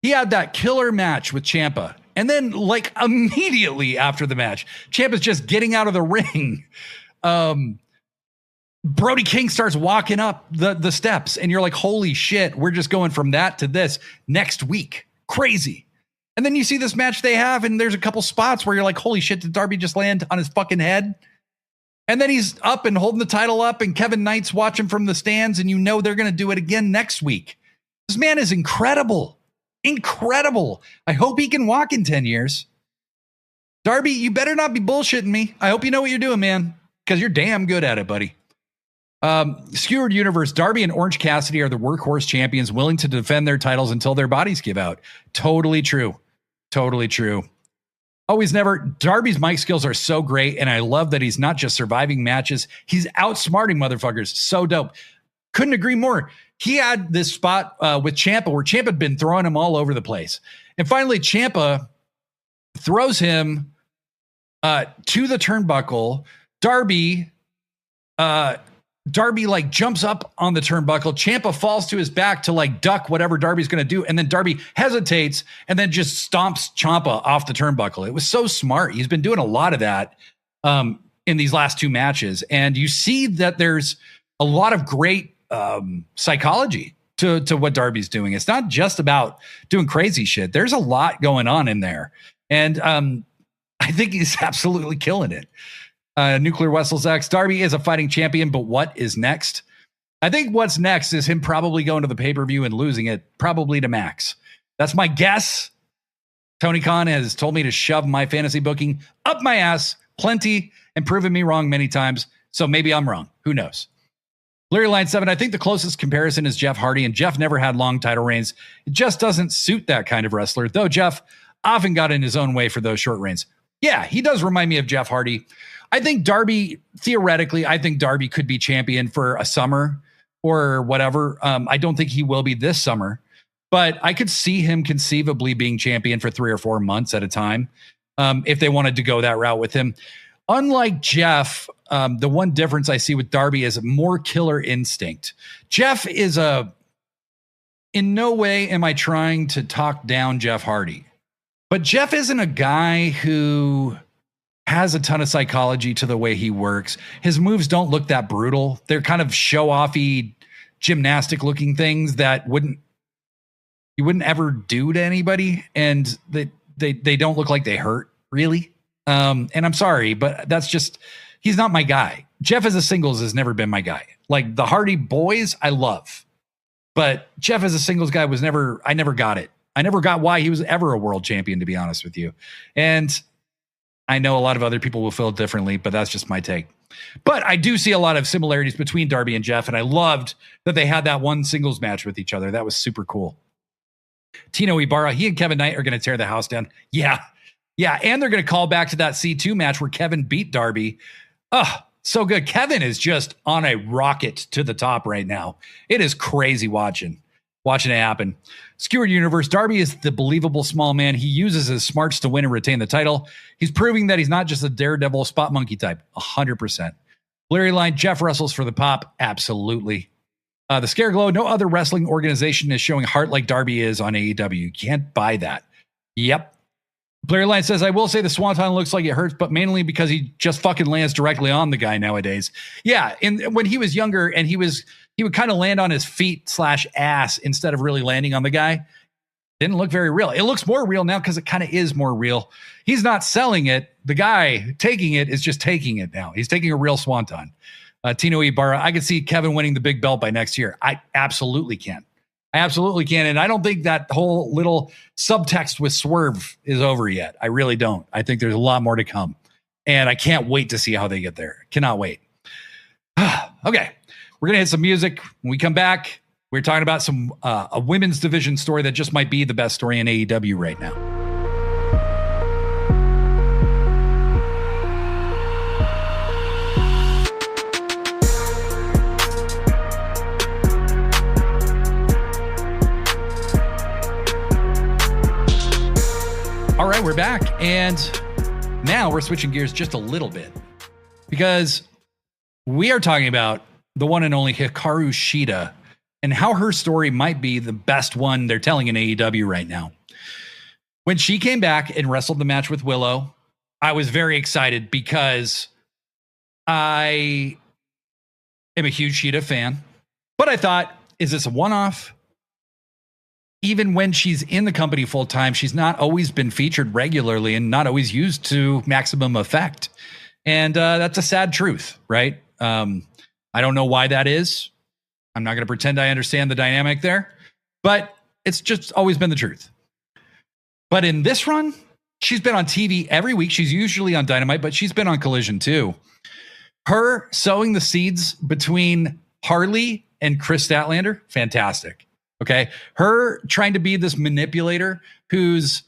he had that killer match with Ciampa. And then, like, immediately after the match, Ciampa's just getting out of the ring. Brody King starts walking up the steps. And you're like, holy shit, we're just going from that to this next week. Crazy. And then you see this match they have, and there's a couple spots where you're like, holy shit, did Darby just land on his fucking head? And then he's up and holding the title up, and Kevin Knight's watching from the stands, and you know they're going to do it again next week. This man is incredible. Incredible. I hope he can walk in 10 years. Darby, you better not be bullshitting me. I hope you know what you're doing, man, because you're damn good at it, buddy. Skewered Universe. Darby and Orange Cassidy are the workhorse champions willing to defend their titles until their bodies give out. Totally true. Always never. Darby's mic skills are so great, and I love that he's not just surviving matches. He's outsmarting motherfuckers. So dope. Couldn't agree more. He had this spot with Ciampa where Ciampa had been throwing him all over the place. And finally, Ciampa throws him to the turnbuckle. Darby like jumps up on the turnbuckle. Ciampa falls to his back to like duck whatever Darby's going to do. And then Darby hesitates and then just stomps Ciampa off the turnbuckle. It was so smart. He's been doing a lot of that in these last two matches. And you see that there's a lot of great psychology to what Darby's doing. It's not just about doing crazy shit. There's a lot going on in there. And I think he's absolutely killing it. Nuclear Wessels X. Darby is a fighting champion, but what is next? I think what's next is him probably going to the pay-per-view and losing it, probably to Max. That's my guess. Tony Khan has told me to shove my fantasy booking up my ass plenty and proven me wrong many times. So maybe I'm wrong. Who knows? Larry Line 7. I think the closest comparison is Jeff Hardy, and Jeff never had long title reigns. It just doesn't suit that kind of wrestler, though Jeff often got in his own way for those short reigns. Yeah, he does remind me of Jeff Hardy. I think Darby, theoretically, I think Darby could be champion for a summer or whatever. I don't think he will be this summer, but I could see him conceivably being champion for 3 or 4 months at a time if they wanted to go that route with him. unlike Jeff, the one difference I see with Darby is more killer instinct. Jeff is in no way am I trying to talk down Jeff Hardy, but Jeff isn't a guy who has a ton of psychology to the way he works. His moves don't look that brutal. They're kind of show-offy, gymnastic-looking things that you wouldn't ever do to anybody, and they don't look like they hurt, really. And I'm sorry, but that's just, he's not my guy. Jeff as a singles has never been my guy. Like the Hardy Boys, I love. But Jeff as a singles guy I never got it. I never got why he was ever a world champion, to be honest with you. And I know a lot of other people will feel differently, but that's just my take. But I do see a lot of similarities between Darby and Jeff, and I loved that they had that one singles match with each other. That was super cool. Tino Ibarra, he and Kevin Knight are going to tear the house down. Yeah, and they're going to call back to that C2 match where Kevin beat Darby. Oh, so good. Kevin is just on a rocket to the top right now. It is crazy watching it happen. Skewered Universe, Darby is the believable small man. He uses his smarts to win and retain the title. He's proving that he's not just a daredevil spot monkey type. 100%. Blurry line, Jeff wrestles for the pop. Absolutely. The Scare Glow, no other wrestling organization is showing heart like Darby is on AEW. You can't buy that. Yep. Blurry line says, I will say the Swanton looks like it hurts, but mainly because he just fucking lands directly on the guy nowadays. Yeah. And when he was younger and he would kind of land on his feet / ass instead of really landing on the guy. Didn't look very real. It looks more real now because it kind of is more real. He's not selling it. The guy taking it is just taking it now. He's taking a real Swanton. Tino Ibarra, I could see Kevin winning the big belt by next year. I absolutely can. And I don't think that whole little subtext with Swerve is over yet. I really don't. I think there's a lot more to come. And I can't wait to see how they get there. Cannot wait. Okay. We're going to hit some music. When we come back, we're talking about some a women's division story that just might be the best story in AEW right now. All right, we're back. And now we're switching gears just a little bit because we are talking about the one and only Hikaru Shida and how her story might be the best one they're telling in AEW right now. When she came back and wrestled the match with Willow, I was very excited because I am a huge Shida fan, but I thought, is this a one-off? Even when she's in the company full time, she's not always been featured regularly and not always used to maximum effect. And that's a sad truth, right? I don't know why that is. I'm not going to pretend I understand the dynamic there, but it's just always been the truth. But in this run, she's been on TV every week. She's usually on Dynamite, but she's been on Collision too. Her sowing the seeds between Harley and Chris Statlander, fantastic. Okay. Her trying to be this manipulator who's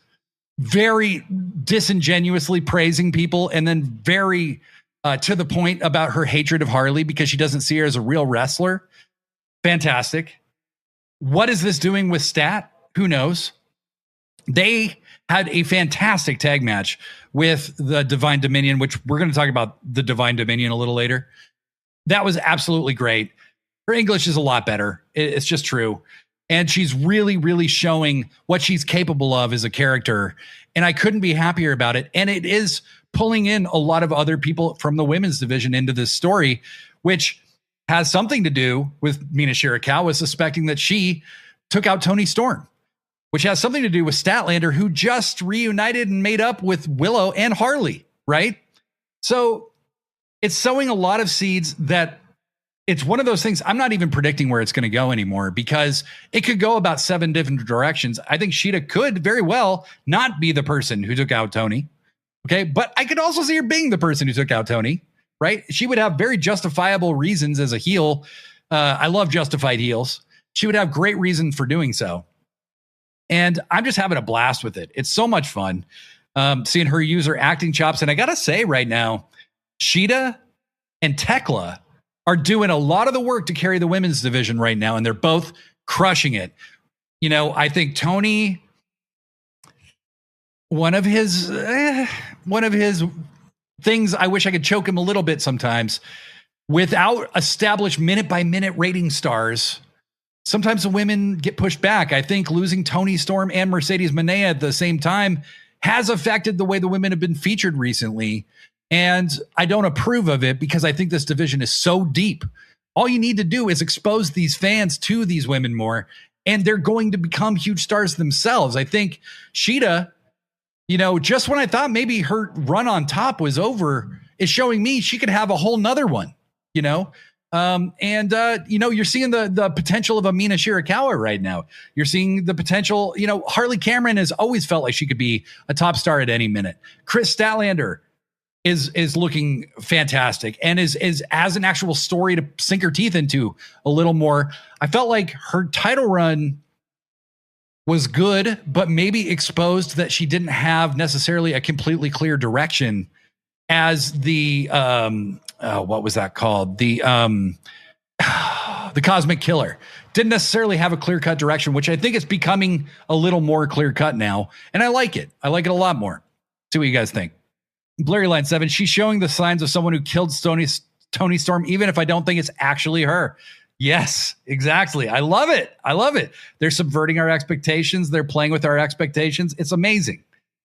very disingenuously praising people and then very to the point about her hatred of Harley because she doesn't see her as a real wrestler. Fantastic. What is this doing with Stat? Who knows? They had a fantastic tag match with the Divine Dominion, which we're going to talk about the Divine Dominion a little later. That was absolutely great. Her English is a lot better. It's just true. And she's really, really showing what she's capable of as a character. And I couldn't be happier about it. And it is pulling in a lot of other people from the women's division into this story, which has something to do with Mina Shirakawa suspecting that she took out Toni Storm, which has something to do with Statlander, who just reunited and made up with Willow and Harley, right? So it's sowing a lot of seeds that it's one of those things. I'm not even predicting where it's going to go anymore because it could go about 7 different directions. I think Shida could very well not be the person who took out Toni. Okay. But I could also see her being the person who took out Toni, right? She would have very justifiable reasons as a heel. I love justified heels. She would have great reason for doing so. And I'm just having a blast with it. It's so much fun seeing her use her acting chops. And I got to say right now, Shida and Tekla are doing a lot of the work to carry the women's division right now. And they're both crushing it. You know, I think Tony, one of his things I wish I could choke him a little bit sometimes. Without established minute-by-minute rating stars, sometimes the women get pushed back. I think losing Toni Storm and Mercedes Moné at the same time has affected the way the women have been featured recently. And I don't approve of it because I think this division is so deep. All you need to do is expose these fans to these women more, and they're going to become huge stars themselves. I think Shida, just when I thought maybe her run on top was over, is showing me she could have a whole nother one, you're seeing the potential of Amina Shirakawa right now. You're seeing the potential, Harley Cameron has always felt like she could be a top star at any minute. Chris Statlander is looking fantastic and is as an actual story to sink her teeth into a little more. I felt like her title run was good, but maybe exposed that she didn't have necessarily a completely clear direction as the what was that called? The Cosmic Killer didn't necessarily have a clear-cut direction, which I think is becoming a little more clear-cut now. And I like it. I like it a lot more. See what you guys think. Blurry Line 7, she's showing the signs of someone who killed Toni Storm, even if I don't think it's actually her. Yes, exactly. I love it. I love it. They're subverting our expectations. They're playing with our expectations. It's amazing.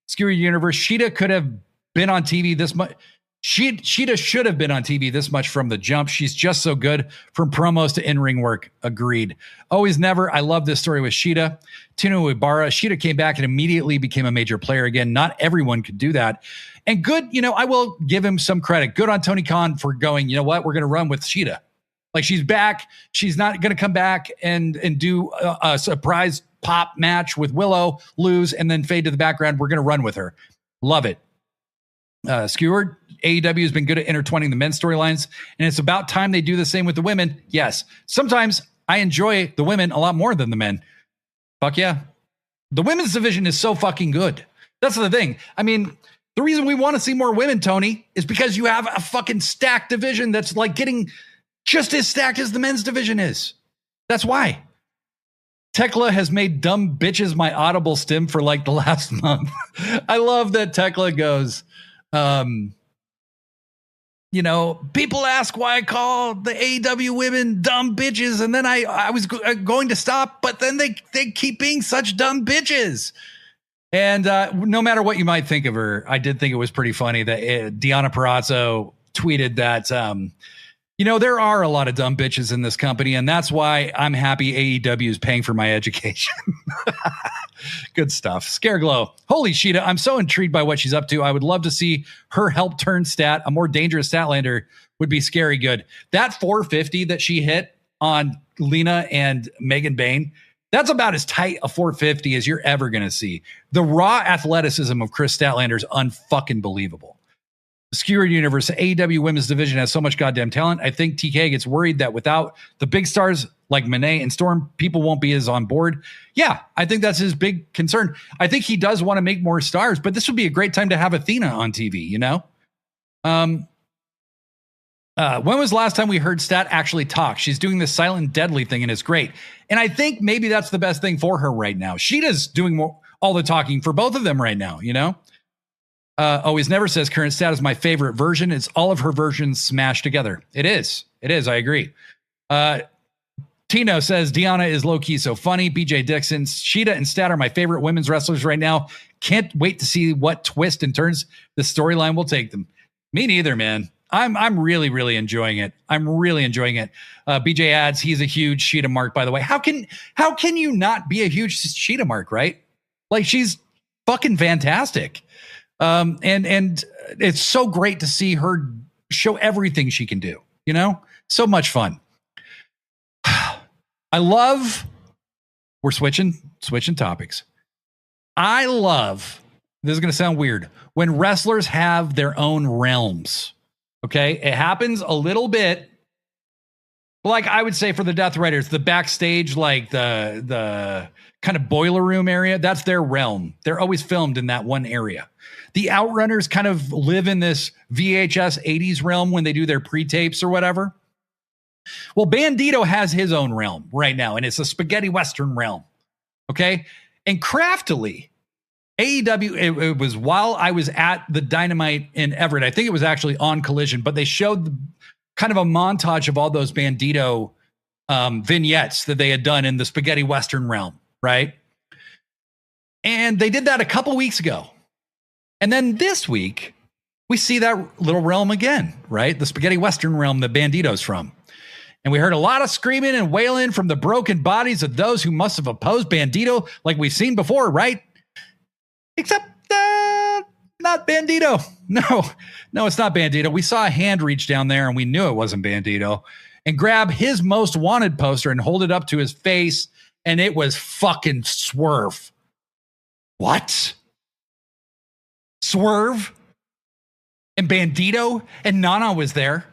Skewer Universe, Shida could have been on TV this much. Shida should have been on TV this much from the jump. She's just so good from promos to in-ring work. Agreed. Always never. I love this story with Shida. Tino Ibarra. Shida came back and immediately became a major player again. Not everyone could do that. And good, I will give him some credit. Good on Tony Khan for going, you know what? We're going to run with Shida. Like, she's back. She's not going to come back and do a surprise pop match with Willow, lose, and then fade to the background. We're going to run with her. Love it. Skewered, AEW has been good at intertwining the men's storylines, and it's about time they do the same with the women. Yes. Sometimes I enjoy the women a lot more than the men. Fuck yeah. The women's division is so fucking good. That's the thing. I mean, the reason we want to see more women, Tony, is because you have a fucking stacked division that's like getting just as stacked as the men's division is. That's why. Tekla has made dumb bitches my Audible stim for like the last month. I love that Tekla goes, people ask why I call the AEW women dumb bitches, and then I was going to stop, but then they keep being such dumb bitches. And no matter what you might think of her, I did think it was pretty funny that Deonna Purrazzo tweeted that, there are a lot of dumb bitches in this company, and that's why I'm happy AEW is paying for my education. Good stuff. Scareglow. Holy Shida, I'm so intrigued by what she's up to. I would love to see her help turn stat. A more dangerous Statlander would be scary good. That 450 that she hit on Lena and Megan Bain, that's about as tight a 450 as you're ever going to see. The raw athleticism of Chris Statlander is unfucking believable. Skewered Universe, AEW women's division has so much goddamn talent. I think TK gets worried that without the big stars like Moné and Storm, people won't be as on board. Yeah, I think that's his big concern. I think he does want to make more stars, but this would be a great time to have Athena on TV, When was the last time we heard Stat actually talk? She's doing this silent deadly thing, and it's great. And I think maybe that's the best thing for her right now. Sheeta's doing all the talking for both of them right now, Always Never says current Stat is my favorite version. It's all of her versions smashed together. It is. I agree. Tino says Deonna is low-key so funny. BJ Dixon, Shida and Stat are my favorite women's wrestlers right now. Can't wait to see what twist and turns the storyline will take them. Me neither, man. I'm really, really enjoying it. BJ adds he's a huge Shida mark, by the way. How can you not be a huge Shida mark, right? Like, she's fucking fantastic. And it's so great to see her show everything she can do, so much fun. We're switching topics. I love, this is going to sound weird, when wrestlers have their own realms. Okay. It happens a little bit. Like I would say for the Death Riders, the backstage, like the kind of boiler room area, that's their realm. They're always filmed in that one area. The Outrunners kind of live in this VHS 80s realm when they do their pre-tapes or whatever. Well, Bandido has his own realm right now, and it's a spaghetti Western realm. Okay. And craftily, AEW, it was while I was at the Dynamite in Everett. I think it was actually on Collision, but they showed kind of a montage of all those Bandido vignettes that they had done in the spaghetti Western realm, right? And they did that a couple weeks ago. And then this week, we see that little realm again, right? The spaghetti Western realm that Bandido's from. And we heard a lot of screaming and wailing from the broken bodies of those who must have opposed Bandido like we've seen before, right? Except not Bandido. No, it's not Bandido. We saw a hand reach down there and we knew it wasn't Bandido and grab his most wanted poster and hold it up to his face. And it was fucking Swerve. What? Swerve and Bandido and Nana was there.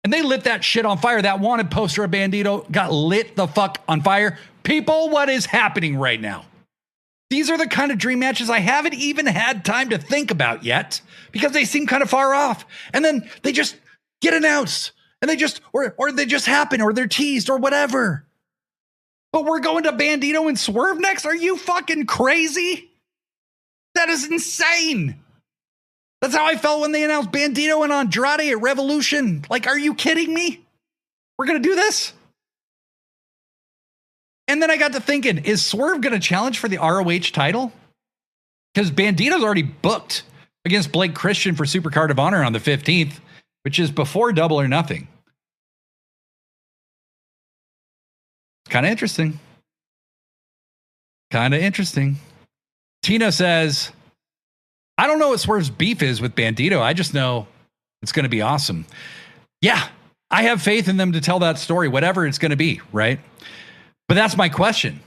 And they lit that shit on fire. That wanted poster of Bandido got lit the fuck on fire. People, what is happening right now? These are the kind of dream matches I haven't even had time to think about yet because they seem kind of far off. And then they just get announced and they just, or they just happen or they're teased or whatever. But we're going to Bandido and Swerve next? Are you fucking crazy? That is insane. That's how I felt when they announced Bandido and Andrade at Revolution. Like, are you kidding me? We're going to do this? And then I got to thinking, is Swerve going to challenge for the ROH title? Because Bandido's already booked against Blake Christian for Supercard of Honor on the 15th, which is before Double or Nothing. Kind of interesting. Tino says, I don't know what Swerve's beef is with Bandido. I just know it's going to be awesome. Yeah, I have faith in them to tell that story, whatever it's going to be, right? But that's my question.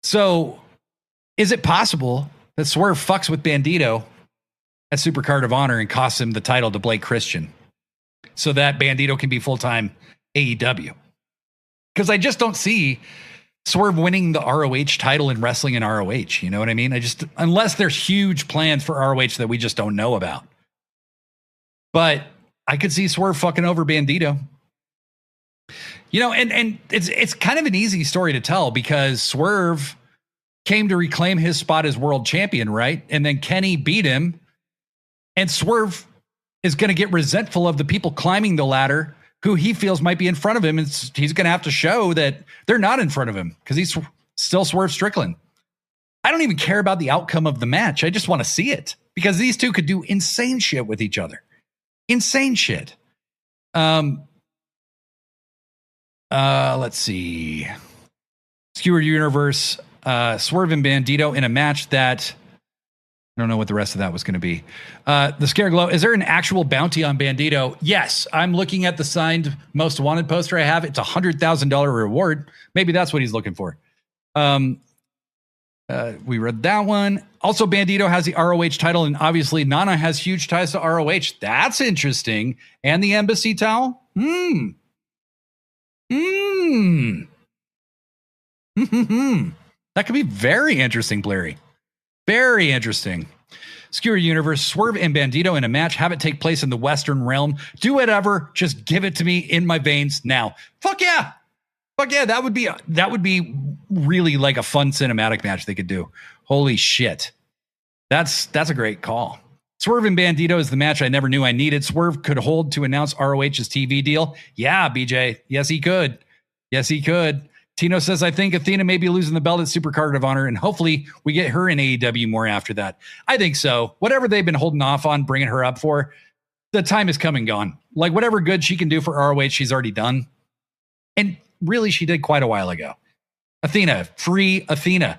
So is it possible that Swerve fucks with Bandido at Supercard of Honor and costs him the title to Blake Christian so that Bandido can be full-time AEW? Because I just don't see Swerve winning the ROH title and wrestling in ROH. You know what I mean? Unless there's huge plans for ROH that we just don't know about. But I could see Swerve fucking over Bandido. You know, and it's kind of an easy story to tell because Swerve came to reclaim his spot as world champion, right? And then Kenny beat him. And Swerve is going to get resentful of the people climbing the ladder who he feels might be in front of him. And he's going to have to show that they're not in front of him because he's still Swerve Strickland. I don't even care about the outcome of the match. I just want to see it because these two could do insane shit with each other. Insane shit. Let's see. Skewered Universe, Swerve and Bandido in a match that I don't know what the rest of that was going to be. The Scare Glow. Is there an actual bounty on Bandido? Yes. I'm looking at the signed most wanted poster I have. It's $100,000 reward. Maybe that's what he's looking for. We read that one. Also, Bandido has the ROH title, and obviously Nana has huge ties to ROH. That's interesting. And the embassy towel? That could be very interesting, Blairy. Very interesting. Skewer Universe, Swerve and Bandido in a match. Have it take place in the Western realm. Do whatever. Just give it to me in my veins now. Fuck yeah. Fuck yeah. That would be really like a fun cinematic match they could do. Holy shit. That's a great call. Swerve and Bandido is the match I never knew I needed. Swerve could hold to announce ROH's TV deal. Yeah, BJ. Yes, he could. Yes, he could. Tino says, I think Athena may be losing the belt at Supercard of Honor, and hopefully we get her in AEW more after that. I think so. Whatever they've been holding off on bringing her up for, the time is come and gone. Like whatever good she can do for ROH, she's already done. And really, she did quite a while ago. Athena, free Athena.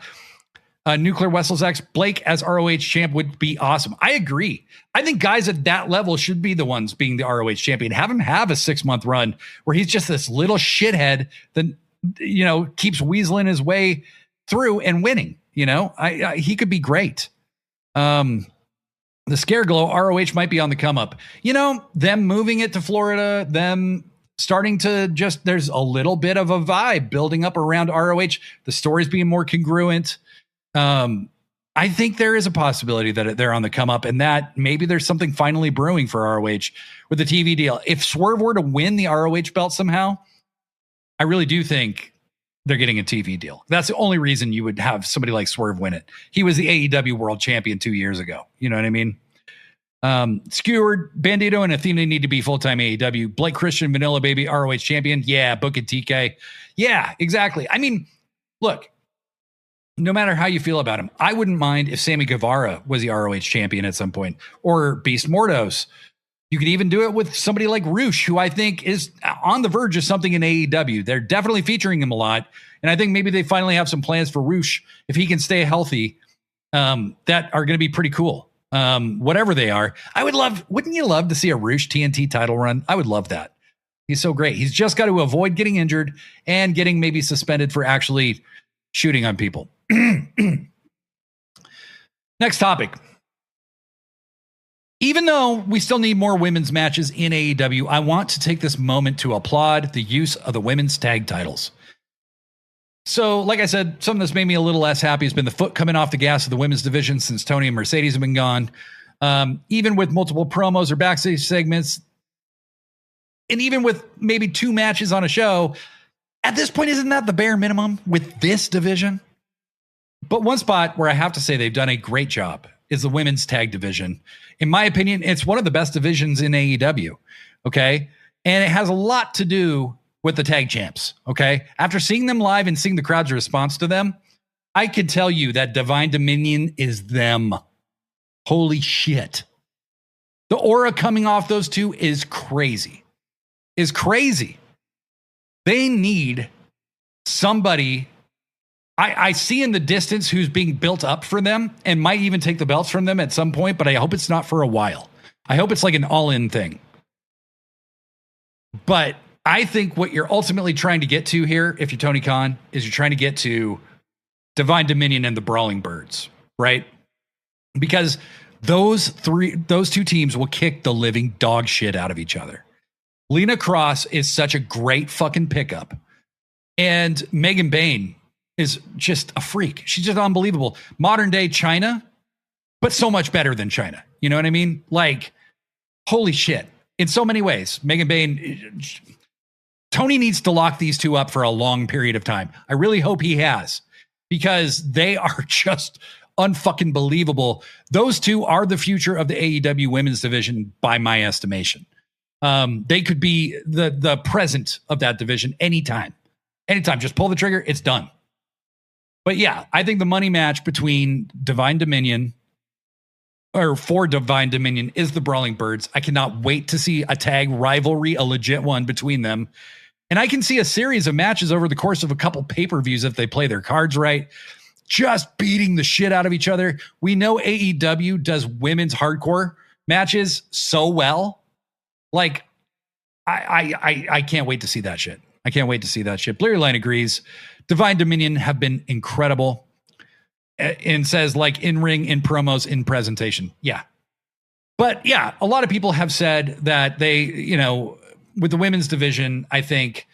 Nuclear Wessels X, Blake as ROH champ would be awesome. I agree. I think guys at that level should be the ones being the ROH champion. Have him have a 6-month run where he's just this little shithead that, you know, keeps weaseling his way through and winning. You know, he could be great. The Scare Glow, ROH might be on the come up. You know, them moving it to Florida, them starting to just, there's a little bit of a vibe building up around ROH. The story's being more congruent. I think there is a possibility that they're on the come up and that maybe there's something finally brewing for ROH with the TV deal. If Swerve were to win the ROH belt somehow, I really do think they're getting a TV deal. That's the only reason you would have somebody like Swerve win it. He was the AEW world champion 2 years ago. You know what I mean? Skewered, Bandido and Athena need to be full-time AEW. Blake Christian, Vanilla Baby, ROH champion. Yeah, book it, TK. Yeah, exactly. I mean, look, no matter how you feel about him, I wouldn't mind if Sammy Guevara was the ROH champion at some point, or Beast Mordos. You could even do it with somebody like Roosh, who I think is on the verge of something in AEW. They're definitely featuring him a lot. And I think maybe they finally have some plans for Roosh, if he can stay healthy, that are going to be pretty cool. Whatever they are. Wouldn't you love to see a Roosh TNT title run? I would love that. He's so great. He's just got to avoid getting injured and getting maybe suspended for actually shooting on people. Next topic. Even though we still need more women's matches in AEW, I want to take this moment to applaud the use of the women's tag titles. So, like I said, something that's made me a little less happy has been the foot coming off the gas of the women's division since Tony and Mercedes have been gone. Even with multiple promos or backstage segments, and even with maybe 2 matches on a show, at this point, isn't that the bare minimum with this division? But one spot where I have to say they've done a great job is the women's tag division. In my opinion, it's one of the best divisions in AEW. Okay. And it has a lot to do with the tag champs. Okay. After seeing them live and seeing the crowd's response to them, I could tell you that Divine Dominion is them. Holy shit. The aura coming off those two is crazy. They need somebody I see in the distance who's being built up for them and might even take the belts from them at some point, but I hope it's not for a while. I hope it's like an all-in thing. But I think what you're ultimately trying to get to here, if you're Tony Khan, is you're trying to get to Divine Dominion and the Brawling Birds, right? Because those two teams will kick the living dog shit out of each other. Lena Cross is such a great fucking pickup. And Megan Bayne is just a freak. She's just unbelievable. Modern day China, but so much better than China. You know what I mean? Like, holy shit. In so many ways, Megan Bayne, Tony needs to lock these two up for a long period of time. I really hope he has, because they are just unfucking believable. Those two are the future of the AEW women's division by my estimation. They could be the present of that division anytime. Just pull the trigger. It's done. But yeah, I think the money match between Divine Dominion for Divine Dominion is the Brawling Birds. I cannot wait to see a tag rivalry, a legit one between them. And I can see a series of matches over the course of a couple pay-per-views if they play their cards right, just beating the shit out of each other. We know AEW does women's hardcore matches so well. Like, I can't wait to see that shit. Blurry Line agrees. Divine Dominion have been incredible, and says, like, in ring, in promos, in presentation. Yeah. But yeah, a lot of people have said that they, with the women's division, I think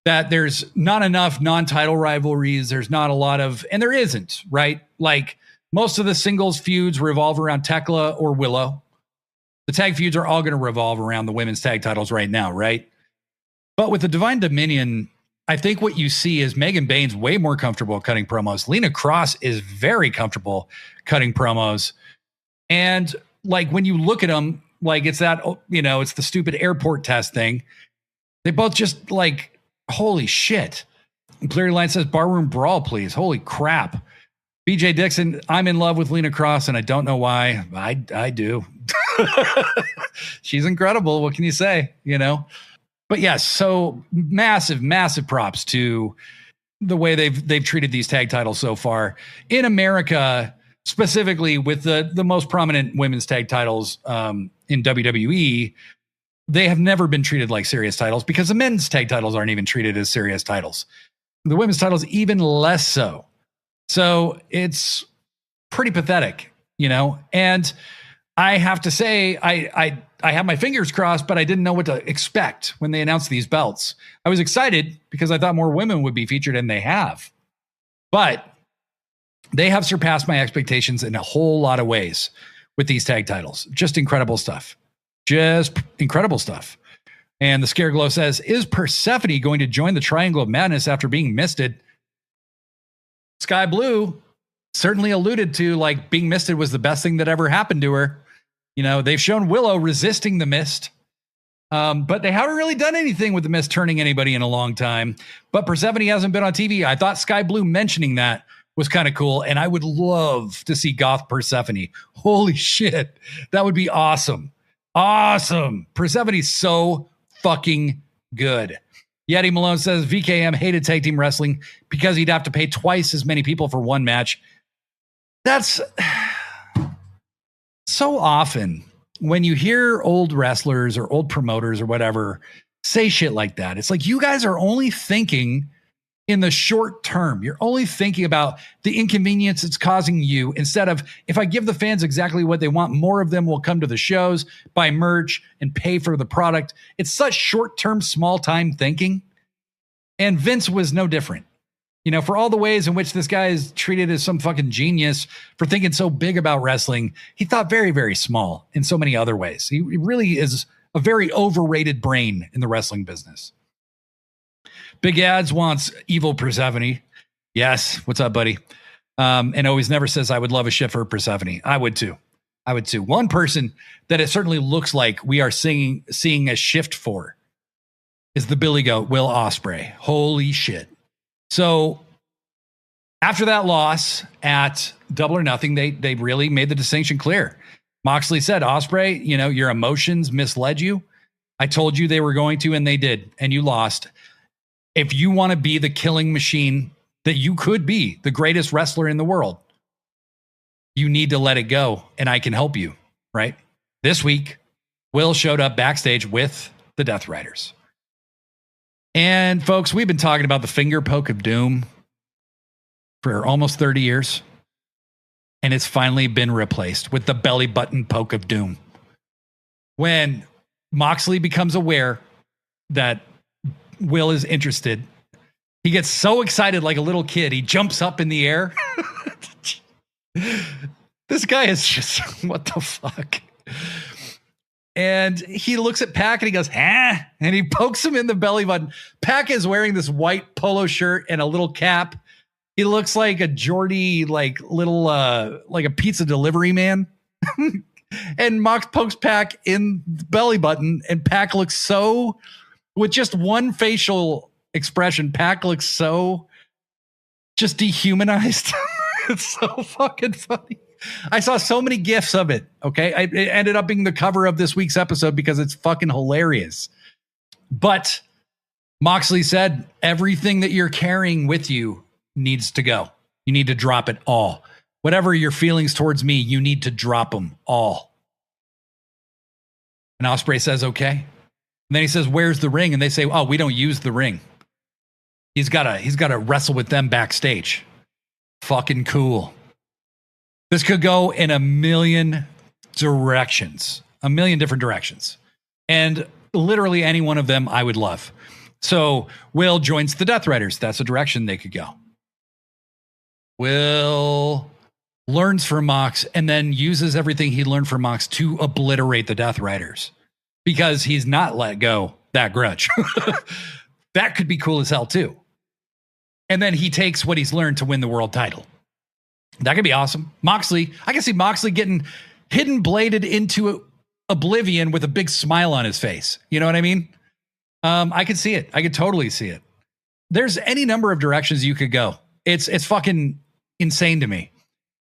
that there's not enough non-title rivalries. There's not a lot of, and there isn't, right? Like, most of the singles feuds revolve around Tekla or Willow. The tag feuds are all going to revolve around the women's tag titles right now, right? But with the Divine Dominion, I think what you see is Megan Bayne's way more comfortable cutting promos. Lena Cross is very comfortable cutting promos. And like, when you look at them, like, it's that, it's the stupid airport test thing. They both just, like, holy shit. And Cleary Line says, barroom brawl, please. Holy crap. BJ Dixon, I'm in love with Lena Cross, and I don't know why. I do. She's incredible. What can you say? But yes, so massive props to the way they've treated these tag titles so far in America, specifically with the most prominent women's tag titles in WWE. They have never been treated like serious titles, because the men's tag titles aren't even treated as serious titles. The women's titles even less so. So it's pretty pathetic, and I have to say, I have my fingers crossed, but I didn't know what to expect when they announced these belts. I was excited because I thought more women would be featured, and they have. But they have surpassed my expectations in a whole lot of ways with these tag titles. Just incredible stuff. And the Scareglow says, is Persephone going to join the Triangle of Madness after being misted? Sky Blue certainly alluded to like being misted was the best thing that ever happened to her. You know, they've shown Willow resisting the mist, but they haven't really done anything with the mist turning anybody in a long time. But Persephone hasn't been on TV. I thought Sky Blue mentioning that was kind of cool, and I would love to see Goth Persephone. Holy shit, that would be awesome. Awesome. Persephone's so fucking good. Yeti Malone says VKM hated tag team wrestling because he'd have to pay twice as many people for one match. That's so often when you hear old wrestlers or old promoters or whatever say shit like that. It's like, you guys are only thinking in the short term. You're only thinking about the inconvenience it's causing you, instead of, if I give the fans exactly what they want, more of them will come to the shows, buy merch, and pay for the product. It's such short-term, small-time thinking. And Vince was no different. You know, for all the ways in which this guy is treated as some fucking genius for thinking so big about wrestling, he thought very, very small in so many other ways. He really is a very overrated brain in the wrestling business. Big Ads wants evil Persephone. Yes. What's up, buddy? And always never says I would love a shit for Persephone. I would too. One person that it certainly looks like we are seeing a shift for is the Billy Goat, Will Ospreay. Holy shit. So after that loss at Double or Nothing, they really made the distinction clear. Moxley said, Ospreay, you know, your emotions misled you. I told you they were going to, and they did, and you lost. If you want to be the killing machine that you could be, the greatest wrestler in the world, you need to let it go, and I can help you, right? This week, Will showed up backstage with the Death Riders. And folks, we've been talking about the finger poke of doom for almost 30 years. And it's finally been replaced with the belly button poke of doom. When Moxley becomes aware that Will is interested, he gets so excited like a little kid. He jumps up in the air. This guy is just, what the fuck? And he looks at Pac and he goes, huh? And he pokes him in the belly button. Pac is wearing this white polo shirt and a little cap. He looks like a Geordie, like little, like a pizza delivery man. And Mox pokes Pac in the belly button, and Pac looks so, with just one facial expression, Pac looks so just dehumanized. It's so fucking funny. I saw so many GIFs of it. Okay. It ended up being the cover of this week's episode because it's fucking hilarious. But Moxley said, everything that you're carrying with you needs to go. You need to drop it all. Whatever your feelings towards me, you need to drop them all. And Ospreay says, okay. And then he says, where's the ring? And they say, oh, we don't use the ring. He's got to wrestle with them backstage. Fucking cool. This could go in a million directions, a million different directions. And literally any one of them I would love. So Will joins the Death Riders. That's a direction they could go. Will learns from Mox and then uses everything he learned from Mox to obliterate the Death Riders because he's not let go that grudge. That could be cool as hell too. And then he takes what he's learned to win the world title. That could be awesome. Moxley, I can see Moxley getting hidden bladed into oblivion with a big smile on his face. You know what I mean? I could see it. I could totally see it. There's any number of directions you could go. It's fucking insane to me.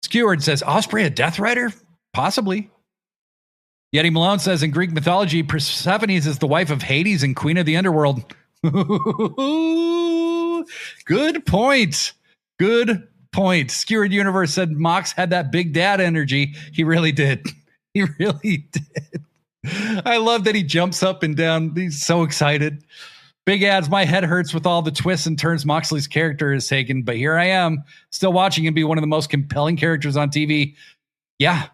Skewered says, Ospreay a Death Rider? Possibly. Yeti Malone says, in Greek mythology, Persephone is the wife of Hades and queen of the underworld. Good point. Good point. Skewered Universe said Mox had that big dad energy. He really did. He really did. I love that he jumps up and down. He's so excited. Big Ads, my head hurts with all the twists and turns Moxley's character has taken, but here I am, still watching him be one of the most compelling characters on TV. Yeah.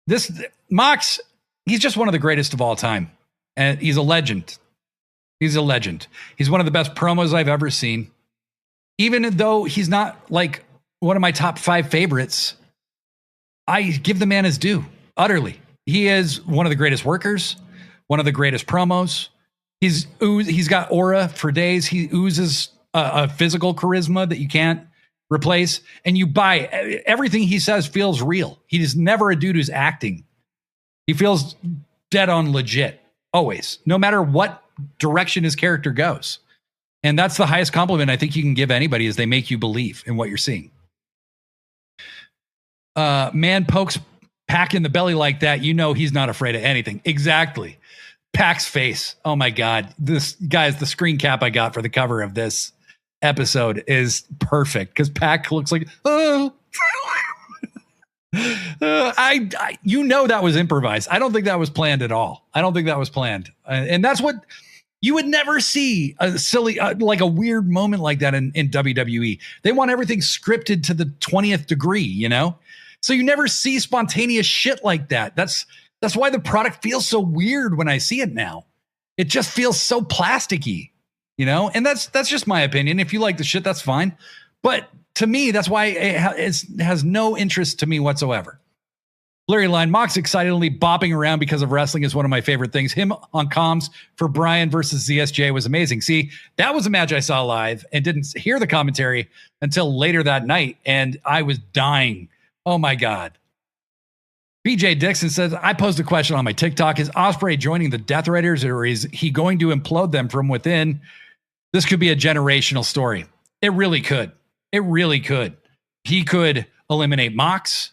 This Mox, he's just one of the greatest of all time. And he's a legend. He's a legend. He's one of the best promos I've ever seen. Even though he's not like one of my top 5 favorites, I give the man his due, utterly. He is one of the greatest workers, one of the greatest promos. He's got aura for days. He oozes a physical charisma that you can't replace, and you buy everything he says feels real. He is never a dude who's acting. He feels dead on legit, always, no matter what direction his character goes. And that's the highest compliment I think you can give anybody, is they make you believe in what you're seeing. Man pokes Pac in the belly like that, you know he's not afraid of anything. Exactly. Pac's face. Oh my God. This, guys, the screen cap I got for the cover of this episode is perfect because Pac looks like, oh. You know that was improvised. I don't think that was planned at all. I don't think that was planned. And that's what you would never see, a silly, like a weird moment like that in WWE. They want everything scripted to the 20th degree, you know? So you never see spontaneous shit like that. That's why the product feels so weird when I see it now. It just feels so plasticky, you know? And that's just my opinion. If you like the shit, that's fine. But to me, that's why it has no interest to me whatsoever. Blurry line, Mox excitedly bopping around because of wrestling is one of my favorite things. Him on comms for Bryan versus ZSJ was amazing. See, that was a match I saw live and didn't hear the commentary until later that night, and I was dying. Oh my God. BJ Dixon says, I posed a question on my TikTok. Is Ospreay joining the Death Raiders, or is he going to implode them from within? This could be a generational story. It really could. It really could. He could eliminate Mox.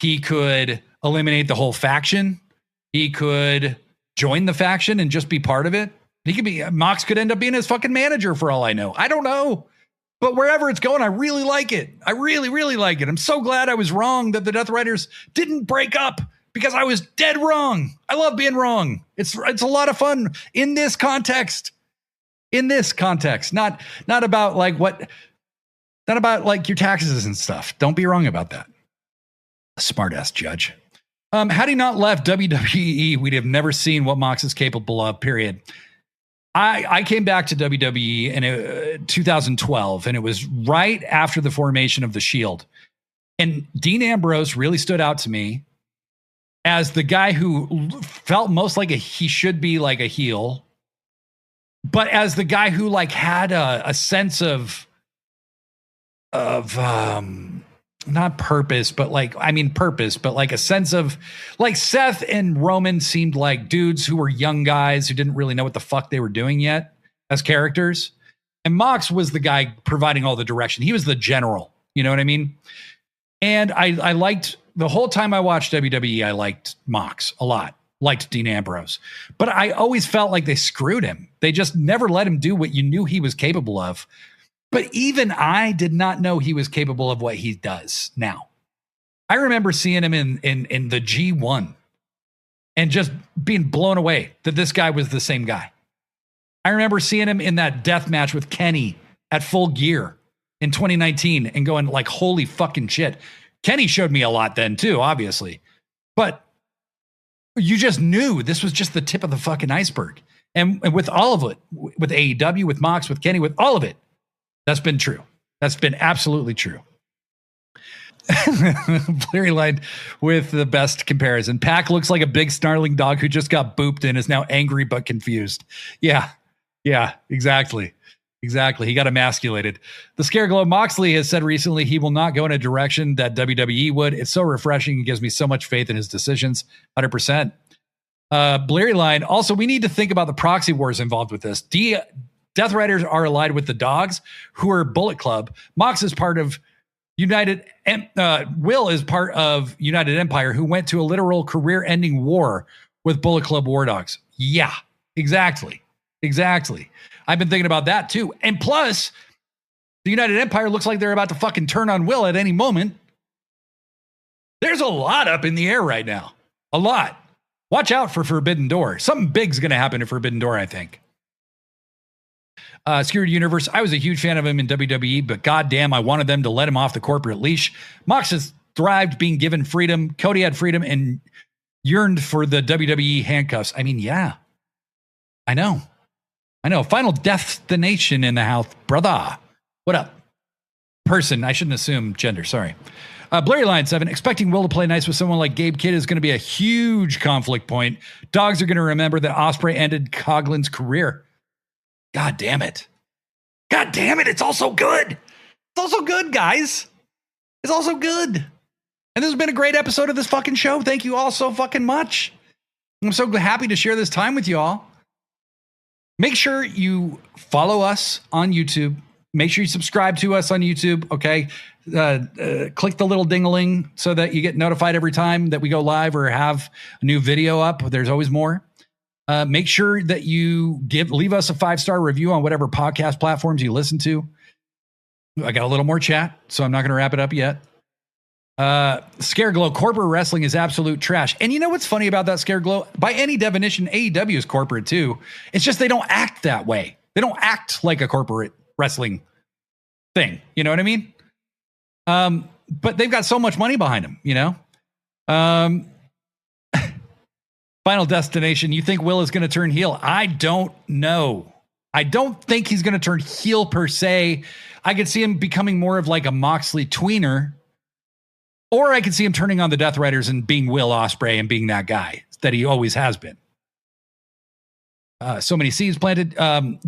He could eliminate the whole faction. He could join the faction and just be part of it. He could be, Mox could end up being his fucking manager for all I know. I don't know. But wherever it's going, I really like it. I really, really like it. I'm so glad I was wrong that the Death Riders didn't break up, because I was dead wrong. I love being wrong. It's a lot of fun in this context. In this context, not about like not about like your taxes and stuff. Don't be wrong about that. A smart ass judge. Had he not left WWE, we'd have never seen what Mox is capable of, period. I came back to WWE in 2012, and it was right after the formation of the Shield. And Dean Ambrose really stood out to me as the guy who felt most like he should be like a heel, but as the guy who like had a sense of not purpose, but like, I mean purpose, but like a sense of like Seth and Roman seemed like dudes who were young guys who didn't really know what the fuck they were doing yet as characters. And Mox was the guy providing all the direction. He was the general, you know what I mean? And I liked, the whole time I watched WWE, I liked Mox a lot, liked Dean Ambrose, but I always felt like they screwed him. They just never let him do what you knew he was capable of. But even I did not know he was capable of what he does now. I remember seeing him in the G1 and just being blown away that this guy was the same guy. I remember seeing him in that death match with Kenny at Full Gear in 2019 and going like, holy fucking shit. Kenny showed me a lot then too, obviously. But you just knew this was just the tip of the fucking iceberg. And with all of it, with AEW, with Mox, with Kenny, with all of it, that's been true. That's been absolutely true. Blurry line with the best comparison. Pac looks like a big snarling dog who just got booped and is now angry but confused. Yeah, exactly. He got emasculated. The Scareglow Moxley has said recently he will not go in a direction that WWE would. It's so refreshing. It gives me so much faith in his decisions. 100%. Blurry line. Also, we need to think about the proxy wars involved with this. Death Riders are allied with the Dogs, who are Bullet Club. Mox is part of United, Will is part of United Empire, who went to a literal career-ending war with Bullet Club War Dogs. Yeah, exactly. I've been thinking about that too. And plus, the United Empire looks like they're about to fucking turn on Will at any moment. There's a lot up in the air right now. A lot. Watch out for Forbidden Door. Something big's going to happen at Forbidden Door, I think. Skewered Universe, I was a huge fan of him in WWE, but goddamn, I wanted them to let him off the corporate leash. Mox has thrived being given freedom. Cody had freedom and yearned for the WWE handcuffs. I mean, yeah, I know. Final destination in the house, brother. What up? Person, I shouldn't assume gender, sorry. Blurry Line 7, expecting Will to play nice with someone like Gabe Kidd is going to be a huge conflict point. Dogs are going to remember that Ospreay ended Coughlin's career. God damn it. It's all so good. It's also good, guys. It's also good. And this has been a great episode of this fucking show. Thank you all so fucking much. I'm so happy to share this time with you all. Make sure you follow us on YouTube. Make sure you subscribe to us on YouTube, okay? Click the little ding-a-ling so that you get notified every time that we go live or have a new video up. There's always more. Make sure that you leave us a 5-star review on whatever podcast platforms you listen to. I got a little more chat, so I'm not going to wrap it up yet. Scareglow, corporate wrestling is absolute trash. And you know what's funny about that, Scareglow? By any definition, AEW is corporate too. It's just they don't act that way. They don't act like a corporate wrestling thing. You know what I mean? But they've got so much money behind them, you know? Final Destination, you think Will is going to turn heel? I don't know. I don't think he's going to turn heel per se. I could see him becoming more of like a Moxley tweener. Or I could see him turning on the Death Riders and being Will Ospreay and being that guy that he always has been. So many seeds planted.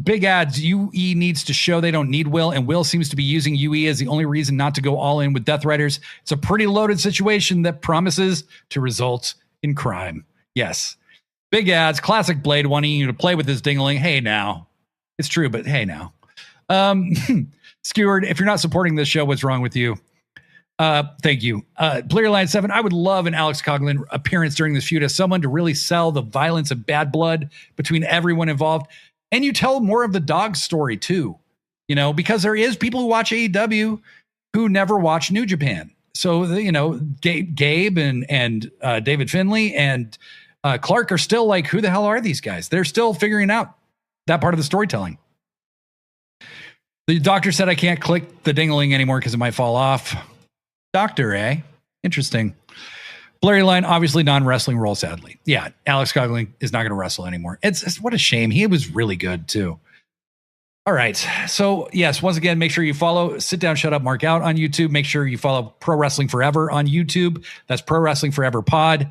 Big ads. UE needs to show they don't need Will, and Will seems to be using UE as the only reason not to go all in with Death Riders. It's a pretty loaded situation that promises to result in crime. Yes. Big ads. Classic Blade wanting you to play with this dingling. Hey, now. It's true, but hey, now. Skewered, if you're not supporting this show, what's wrong with you? Thank you. Player Line 7, I would love an Alex Coughlin appearance during this feud as someone to really sell the violence and bad blood between everyone involved. And you tell more of the dog story too, you know, because there is people who watch AEW who never watch New Japan. So, you know, Gabe and David Finlay and Clark are still like, who the hell are these guys? They're still figuring out that part of the storytelling. The doctor said I can't click the dingling anymore because it might fall off. Doctor, eh? Interesting. Blurry Line, obviously non-wrestling role, sadly. Yeah, Alex Coughlin is not going to wrestle anymore. It's what a shame. He was really good, too. All right. So, yes, once again, make sure you follow Sit Down, Shut Up, Mark Out on YouTube. Make sure you follow Pro Wrestling Forever on YouTube. That's Pro Wrestling Forever Pod.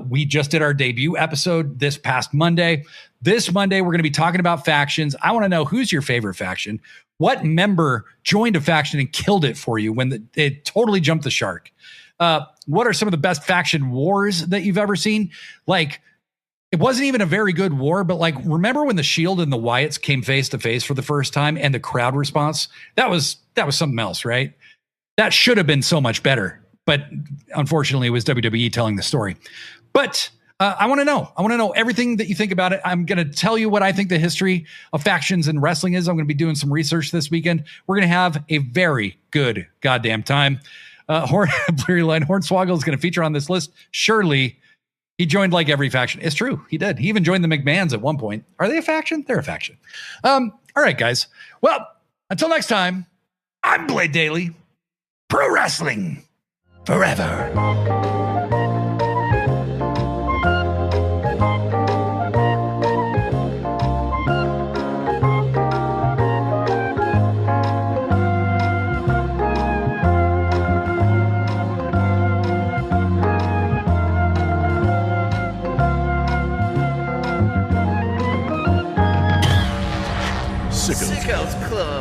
We just did our debut episode this past Monday. This Monday, we're going to be talking about factions. I want to know, who's your favorite faction? What member joined a faction and killed it for you when it totally jumped the shark? What are some of the best faction wars that you've ever seen? Like, it wasn't even a very good war, but like, remember when the Shield and the Wyatts came face to face for the first time and the crowd response? That was something else, right? That should have been so much better, but unfortunately it was WWE telling the story. But I want to know everything that you think about it. I'm going to tell you what I think the history of factions in wrestling is. I'm going to be doing some research this weekend. We're going to have a very good goddamn time. Hornswoggle is going to feature on this list. Surely he joined like every faction. It's true. He did. He even joined the McMahons at one point. Are they a faction? They're a faction. All right, guys. Well, until next time, I'm Blade Daly. Pro Wrestling Forever. Sickos Club.